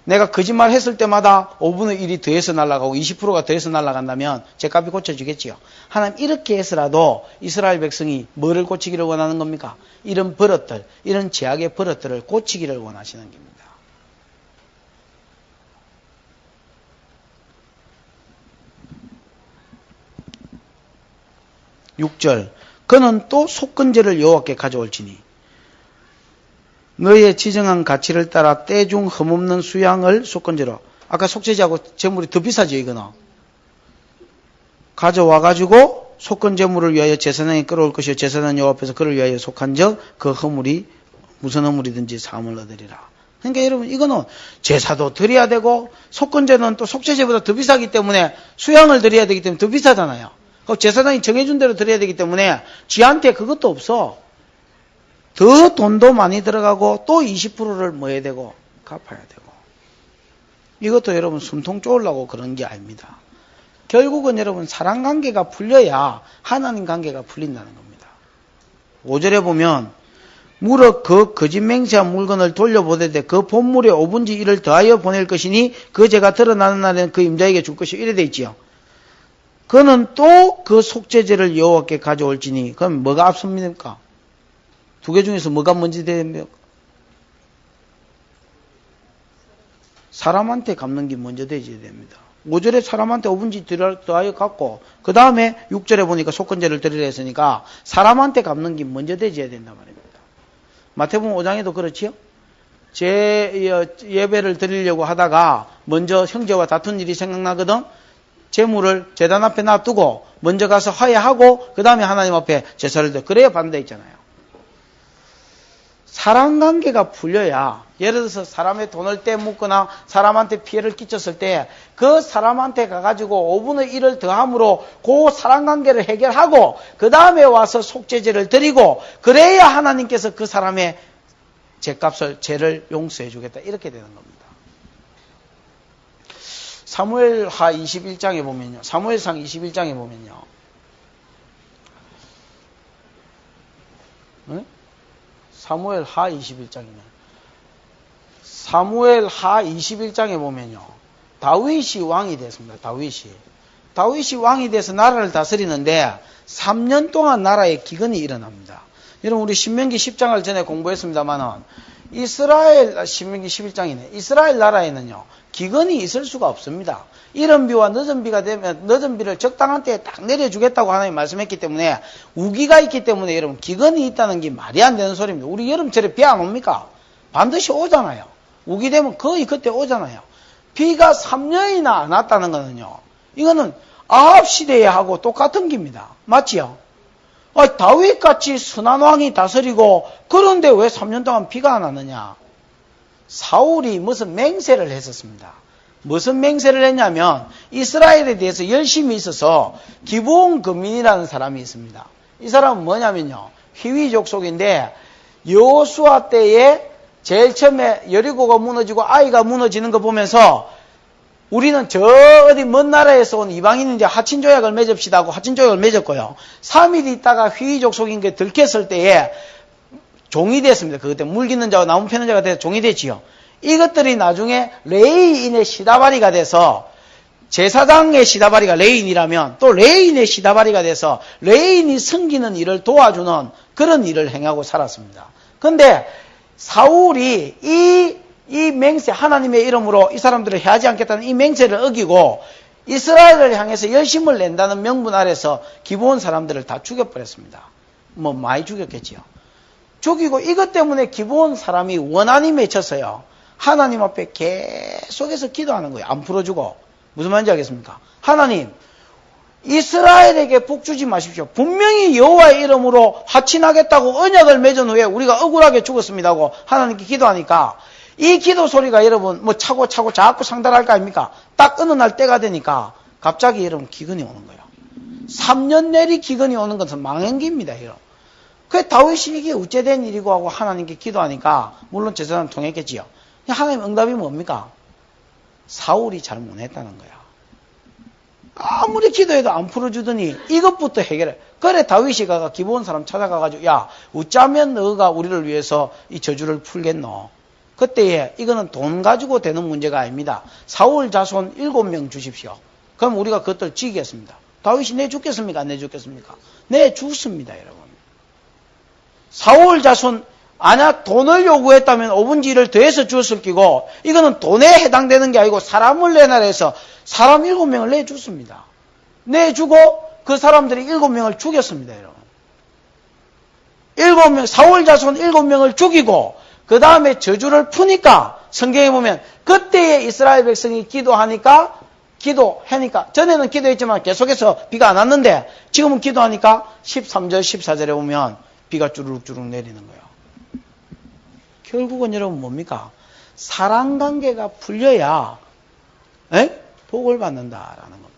내가 거짓말 했을 때마다 5분의 1이 더해서 날아가고 20%가 더해서 날아간다면 제 값이 고쳐지겠지요. 하나님 이렇게 해서라도 이스라엘 백성이 뭐를 고치기를 원하는 겁니까? 이런 버릇들, 이런 죄악의 버릇들을 고치기를 원하시는 겁니다. 6절 그는 또 속건제를 여호와께 가져올지니 너의 지정한 가치를 따라 때중 흠없는 수양을 속건제로 아까 속죄제하고 제물이 더 비싸죠 이거는 가져와가지고 속건제물을 위하여 제사장이 끌어올 것이요 제사장 여호와 앞에서 그를 위하여 속한즉 그 허물이 무슨 허물이든지 사함을 얻으리라. 그러니까 여러분 이거는 제사도 드려야 되고 속건제는 또 속죄제보다 더 비싸기 때문에 수양을 드려야 되기 때문에 더 비싸잖아요. 제사장이 정해준 대로 드려야 되기 때문에 지한테 그것도 없어. 더 돈도 많이 들어가고 또 20%를 뭐 해야 되고 갚아야 되고. 이것도 여러분 숨통 쪼으려고 그런 게 아닙니다. 결국은 여러분 사랑관계가 풀려야 하나님 관계가 풀린다는 겁니다. 5절에 보면 무릇 그 거짓 맹세한 물건을 돌려보내되 그 본물의 5분의 1을 더하여 보낼 것이니 그 죄가 드러나는 날에는 그 임자에게 줄 것이 이래 돼 있지요. 그는 또 그 속죄제를 여호와께 가져올지니 그럼 뭐가 앞섭니까? 두 개 중에서 뭐가 먼저 됩니까? 사람한테 갚는 게 먼저 되어야 됩니다. 5절에 사람한테 5분의 1 더하여 갚고 그 다음에 6절에 보니까 속건제를 드리라 했으니까 사람한테 갚는 게 먼저 되어야 된단 말입니다. 마태복음 5장에도 그렇지요? 제 예배를 드리려고 하다가 먼저 형제와 다툰 일이 생각나거든. 제물을 제단 앞에 놔두고 먼저 가서 화해하고 그 다음에 하나님 앞에 제사를 드려. 그래야 받는다 있잖아요. 사랑관계가 풀려야 예를 들어서 사람의 돈을 떼묻거나 사람한테 피해를 끼쳤을 때 그 사람한테 가가지고 5분의 1을 더함으로 그 사랑관계를 해결하고 그 다음에 와서 속죄제를 드리고 그래야 하나님께서 그 사람의 죄값을 죄를 용서해 주겠다 이렇게 되는 겁니다. 사무엘하 21장에 보면요. 사무엘상 21장에 보면요. 네? 사무엘하 21장이네. 사무엘하 21장에 보면요. 다윗이 왕이 됐습니다. 다윗이 왕이 돼서 나라를 다스리는데 3년 동안 나라에 기근이 일어납니다. 여러분 우리 신명기 10장을 전에 공부했습니다만은 신명기 11장이네. 이스라엘 나라에는요. 기근이 있을 수가 없습니다. 이른 비와 늦은 비가 되면 늦은 비를 적당한 때에 딱 내려주겠다고 하나님이 말씀했기 때문에 우기가 있기 때문에 여러분 기근이 있다는 게 말이 안 되는 소리입니다. 우리 여름철에 비 안 옵니까? 반드시 오잖아요. 우기 되면 거의 그때 오잖아요. 비가 3년이나 안 왔다는 거는요. 이거는 아합 시대에 하고 똑같은 겁니다. 맞지요? 다윗같이 선한 왕이 다스리고 그런데 왜 3년 동안 비가 안 왔느냐? 사울이 무슨 맹세를 했었습니다. 무슨 맹세를 했냐면 이스라엘에 대해서 열심히 있어서 기브온 거민이라는 사람이 있습니다. 이 사람은 뭐냐면요. 히위 족속인데 여호수아 때에 제일 처음에 여리고가 무너지고 아이가 무너지는 거 보면서 우리는 저 어디 먼 나라에서 온 이방인인데 하친조약을 맺읍시다 하고 하친조약을 맺었고요. 3일 있다가 히위 족속인 게 들켰을 때에 종이 됐습니다. 그때 물기는 자와 나무 패는 자가 돼서 종이 됐지요. 이것들이 나중에 레위인의 시다바리가 돼서 제사장의 시다바리가 레위인이라면 또 레위인의 시다바리가 돼서 레위인이 섬기는 일을 도와주는 그런 일을 행하고 살았습니다. 그런데 사울이 이 맹세 하나님의 이름으로 이 사람들을 해하지 않겠다는 이 맹세를 어기고 이스라엘을 향해서 열심을 낸다는 명분 아래서 기브온 사람들을 다 죽여버렸습니다. 뭐 많이 죽였겠지요. 죽이고 이것 때문에 기브온 사람이 원한이 맺혔어요. 하나님 앞에 계속해서 기도하는 거예요. 안 풀어주고. 무슨 말인지 알겠습니까? 하나님, 이스라엘에게 복 주지 마십시오. 분명히 여호와의 이름으로 화친하겠다고 언약을 맺은 후에 우리가 억울하게 죽었습니다 하고 하나님께 기도하니까 이 기도 소리가 여러분 뭐 차고 자꾸 상달할 거 아닙니까? 딱 어느 날 때가 되니까 갑자기 여러분 기근이 오는 거예요. 3년 내리 기근이 오는 것은 망연기입니다. 여러분. 그 다윗이 이게 어째된 일이고 하고 하나님께 기도하니까 물론 제사장 통했겠지요. 하나님 응답이 뭡니까? 사울이 잘못했다는 거야. 아무리 기도해도 안 풀어주더니 이것부터 해결해. 그래 다윗이 가가 기브온 사람 찾아가가지고 야 어쩌면 너가 우리를 위해서 이 저주를 풀겠노? 그때에 이거는 돈 가지고 되는 문제가 아닙니다. 사울 자손 7명 주십시오. 그럼 우리가 그것들 지겠습니다. 다윗이 내주겠습니까? 안 내주겠습니까? 내주습니다, 여러분. 사울 자손 만약 돈을 요구했다면 5분의 1을 더해서 주었을 끼고 이거는 돈에 해당되는 게 아니고 사람을 내놔라 해서 사람 7명을 내줬습니다. 내주고 그 사람들이 7명을 죽였습니다, 여러분. 7명, 사울 자손 7명을 죽이고 그 다음에 저주를 푸니까 성경에 보면 그때에 이스라엘 백성이 기도하니까 전에는 기도했지만 계속해서 비가 안 왔는데 지금은 기도하니까 13절 14절에 보면 비가 주르륵 내리는 거예요. 결국은 여러분 뭡니까? 사랑관계가 풀려야 복을 받는다라는 겁니다.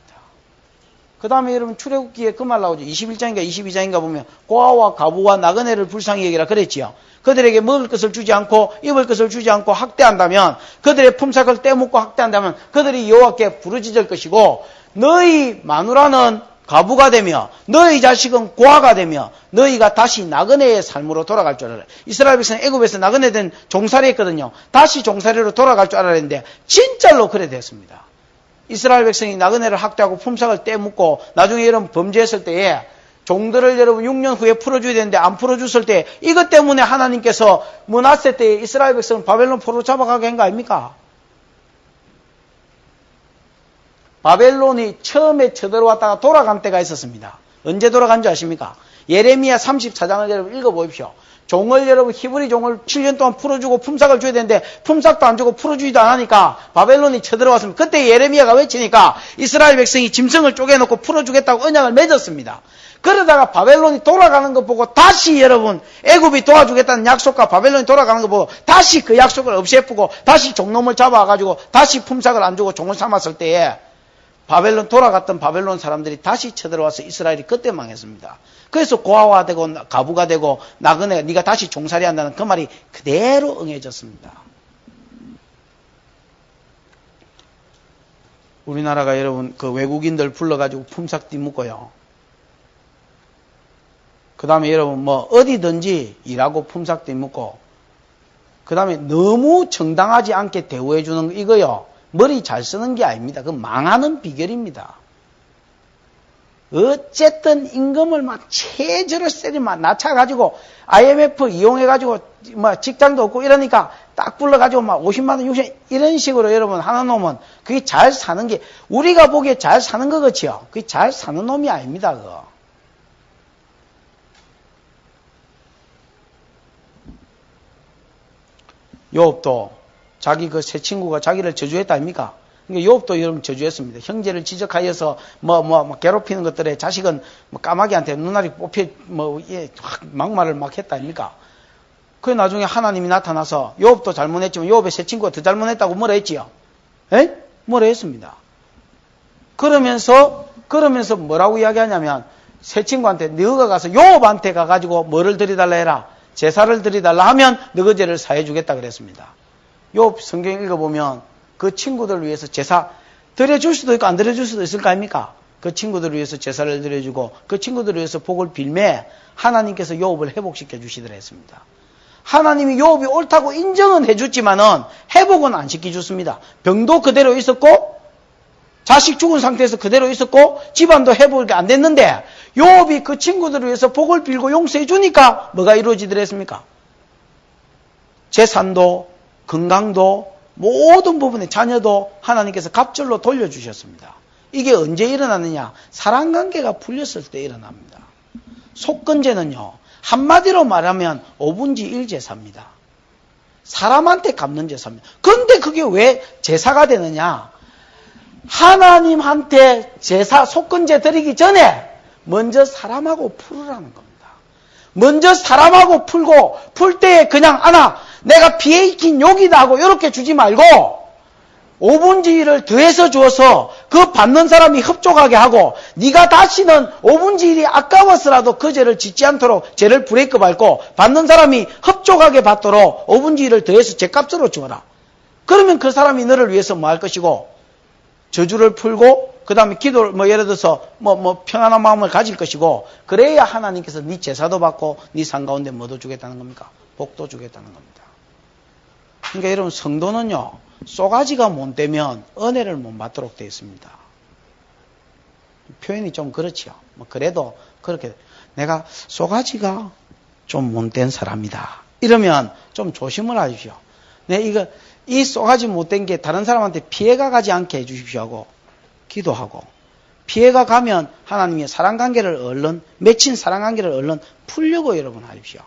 그 다음에 여러분 출애굽기에 그 말 나오죠. 21장인가 22장인가 보면 고아와 가부와 나그네를 불쌍히 여기라 그랬지요. 그들에게 먹을 것을 주지 않고 입을 것을 주지 않고 학대한다면 그들의 품삯을 떼먹고 학대한다면 그들이 여호와께 부르짖을 것이고 너희 마누라는 가부가 되며 너희 자식은 고아가 되며 너희가 다시 나그네의 삶으로 돌아갈 줄 알아라. 이스라엘 백성은 애굽에서 나그네된 종살이 했거든요. 다시 종살이로 돌아갈 줄 알았는데 진짜로 그래 됐습니다. 이스라엘 백성이 나그네를 학대하고 품삯을 떼먹고 나중에 이런 범죄했을 때에 종들을 여러분 6년 후에 풀어줘야 되는데 안 풀어줬을 때 이것 때문에 하나님께서 므낫세 때에 이스라엘 백성을 바벨론 포로 잡아가게 한 거 아닙니까? 바벨론이 처음에 쳐들어왔다가 돌아간 때가 있었습니다. 언제 돌아간 줄 아십니까? 예레미야 34장을 여러분 읽어보십시오. 종을 여러분 히브리 종을 7년 동안 풀어주고 품삯을 줘야 되는데 품삯도 안 주고 풀어주지도 않으니까 바벨론이 쳐들어왔습니다. 그때 예레미야가 외치니까 이스라엘 백성이 짐승을 쪼개놓고 풀어주겠다고 언약을 맺었습니다. 그러다가 바벨론이 돌아가는 거 보고 다시 여러분 애굽이 도와주겠다는 약속과 바벨론이 돌아가는 거 보고 다시 그 약속을 없애쁘고 다시 종놈을 잡아가지고 다시 품삯을 안 주고 종을 삼았을 때에 바벨론 돌아갔던 바벨론 사람들이 다시 쳐들어와서 이스라엘이 그때 망했습니다. 그래서 고아화 되고 가부가 되고 나그네가 네가 다시 종살이 한다는 그 말이 그대로 응해졌습니다. 우리나라가 여러분 그 외국인들 불러가지고 품삯 띠묻고요. 그 다음에 여러분 뭐 어디든지 일하고 품삯 띠묻고 그 다음에 너무 정당하지 않게 대우해 주는 거 이거요. 머리 잘 쓰는 게 아닙니다. 그건 망하는 비결입니다. 어쨌든 임금을 막 최저를 세리 막 낮춰가지고 IMF 이용해가지고 막 직장도 없고 이러니까 딱 불러가지고 막 50만 원, 60만 원 이런 식으로 여러분 하는 놈은 그게 잘 사는 게 우리가 보기에 잘 사는 거 그치요? 그게 잘 사는 놈이 아닙니다. 그거. 요업도 자기 그 새 친구가 자기를 저주했다 아닙니까? 그러니까 요업도 여러분 저주했습니다. 형제를 지적하여서 뭐 괴롭히는 것들에 자식은 뭐 까마귀한테 눈알이 뽑혀 막말을 막 했다 아닙니까? 그 나중에 하나님이 나타나서 요업도 잘못했지만 요업의 새 친구가 더 잘못했다고 뭐라 했지요? 에? 뭐라 했습니다. 그러면서 뭐라고 이야기하냐면 새 친구한테 너가 가서 요업한테 가가지고 뭐를 드리달라 해라. 제사를 드리달라 하면 너그 죄를 사해주겠다 그랬습니다. 욥 성경 읽어보면 그 친구들을 위해서 제사 드려줄 수도 있고 안 드려줄 수도 있을 거 아닙니까? 그 친구들을 위해서 제사를 드려주고 그 친구들을 위해서 복을 빌매 하나님께서 욥을 회복시켜 주시더라 했습니다. 하나님이 욥이 옳다고 인정은 해줬지만은 회복은 안 시켜줬습니다. 병도 그대로 있었고 자식 죽은 상태에서 그대로 있었고 집안도 회복이 안 됐는데 욥이 그 친구들을 위해서 복을 빌고 용서해 주니까 뭐가 이루어지더라 했습니까? 재산도 건강도 모든 부분에 자녀도 하나님께서 갑절로 돌려주셨습니다. 이게 언제 일어나느냐? 사랑관계가 풀렸을 때 일어납니다. 속건제는요. 한마디로 말하면 5분지 1 제사입니다. 사람한테 갚는 제사입니다. 그런데 그게 왜 제사가 되느냐? 하나님한테 제사 속건제 드리기 전에 먼저 사람하고 풀으라는 겁니다. 먼저 사람하고 풀고 풀 때에 그냥 내가 피해 익힌 욕이다 하고 이렇게 주지 말고 5분의 1을 더해서 주어서 그 받는 사람이 흡족하게 하고 네가 다시는 5분의 1이 아까워서라도 그 죄를 짓지 않도록 죄를 브레이크 밟고 받는 사람이 흡족하게 받도록 5분의 1을 더해서 죄값으로 주어라. 그러면 그 사람이 너를 위해서 뭐 할 것이고 저주를 풀고 그 다음에 기도를 예를 들어서 평안한 마음을 가질 것이고 그래야 하나님께서 네 제사도 받고 네 상 가운데 뭐도 주겠다는 겁니까? 복도 주겠다는 겁니다. 그러니까 여러분 성도는요, 쏘가지가 못 되면 은혜를 못 받도록 되어 있습니다. 표현이 좀 그렇지요. 뭐 그래도 그렇게 내가 쏘가지가 좀 못된 사람이다. 이러면 좀 조심을 하십시오. 이 쏘가지 못된 게 다른 사람한테 피해가 가지 않게 해주십시오 하고 기도하고, 피해가 가면 하나님의 사랑관계를 맺힌 사랑관계를 얼른 풀려고 여러분 하십시오.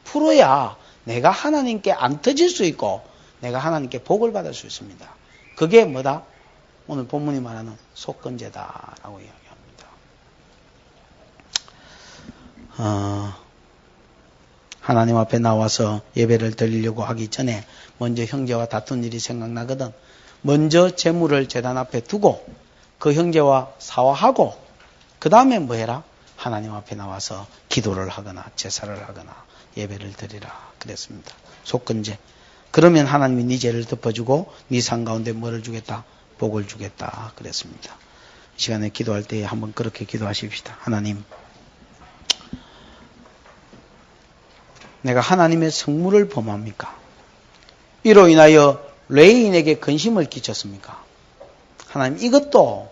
풀어야 내가 하나님께 안 터질 수 있고 내가 하나님께 복을 받을 수 있습니다. 그게 뭐다? 오늘 본문이 말하는 속건제다라고 이야기합니다. 하나님 앞에 나와서 예배를 드리려고 하기 전에 먼저 형제와 다툰 일이 생각나거든. 먼저 재물을 제단 앞에 두고 그 형제와 사화하고 그 다음에 뭐 해라? 하나님 앞에 나와서 기도를 하거나 제사를 하거나 예배를 드리라 그랬습니다. 속건제. 그러면 하나님이 네 죄를 덮어주고 네 상 가운데 뭐를 주겠다? 복을 주겠다 그랬습니다. 이 시간에 기도할 때 한번 그렇게 기도하십시다. 하나님, 내가 하나님의 성물을 범합니까? 이로 인하여 레인에게 근심을 끼쳤습니까? 하나님, 이것도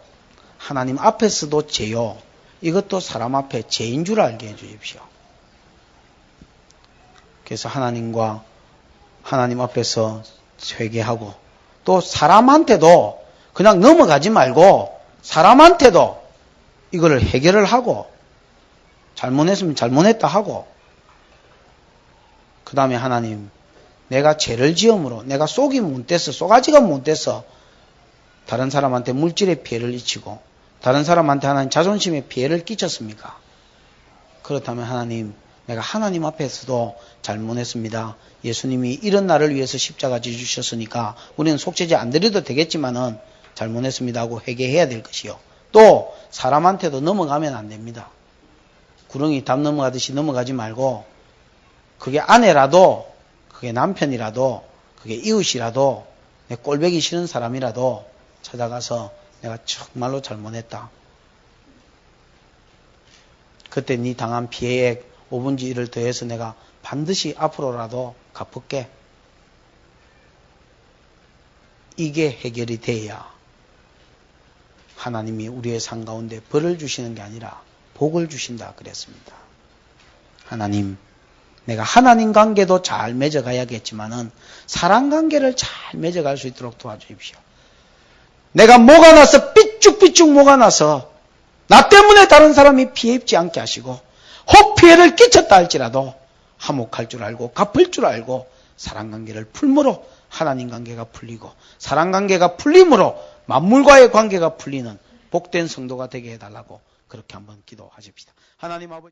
하나님 앞에서도 죄요, 이것도 사람 앞에 죄인 줄 알게 해주십시오. 그래서 하나님 앞에서 회개하고, 또 사람한테도 그냥 넘어가지 말고 사람한테도 이거를 해결을 하고, 잘못했으면 잘못했다 하고, 그 다음에 하나님, 내가 죄를 지음으로 내가 쏘기 못돼서, 쏘가지가 못돼서 다른 사람한테 물질의 피해를 끼치고 다른 사람한테 하나님 자존심에 피해를 끼쳤습니까? 그렇다면 하나님, 내가 하나님 앞에서도 잘못했습니다. 예수님이 이런 나를 위해서 십자가 지주셨으니까 우리는 속죄제 안 드려도 되겠지만은 잘못했습니다 하고 회개해야 될 것이요. 또 사람한테도 넘어가면 안 됩니다. 구렁이 담 넘어가듯이 넘어가지 말고, 그게 아내라도, 그게 남편이라도, 그게 이웃이라도, 내 꼴보기 싫은 사람이라도 찾아가서 내가 정말로 잘못했다. 그때 네 당한 피해액 5분의 1을 더해서 내가 반드시 앞으로라도 갚을게. 이게 해결이 돼야 하나님이 우리의 삶 가운데 벌을 주시는 게 아니라 복을 주신다 그랬습니다. 하나님, 내가 하나님 관계도 잘 맺어가야겠지만은 사람 관계를 잘 맺어갈 수 있도록 도와주십시오. 내가 뭐가 나서 삐쭉삐쭉 뭐가 나서 나 때문에 다른 사람이 피해 입지 않게 하시고, 혹 피해를 끼쳤다 할지라도 화목할 줄 알고 갚을 줄 알고 사람 관계를 풀므로 하나님 관계가 풀리고, 사람 관계가 풀림으로 만물과의 관계가 풀리는 복된 성도가 되게 해달라고 그렇게 한번 기도하십시다. 하나님 아버지.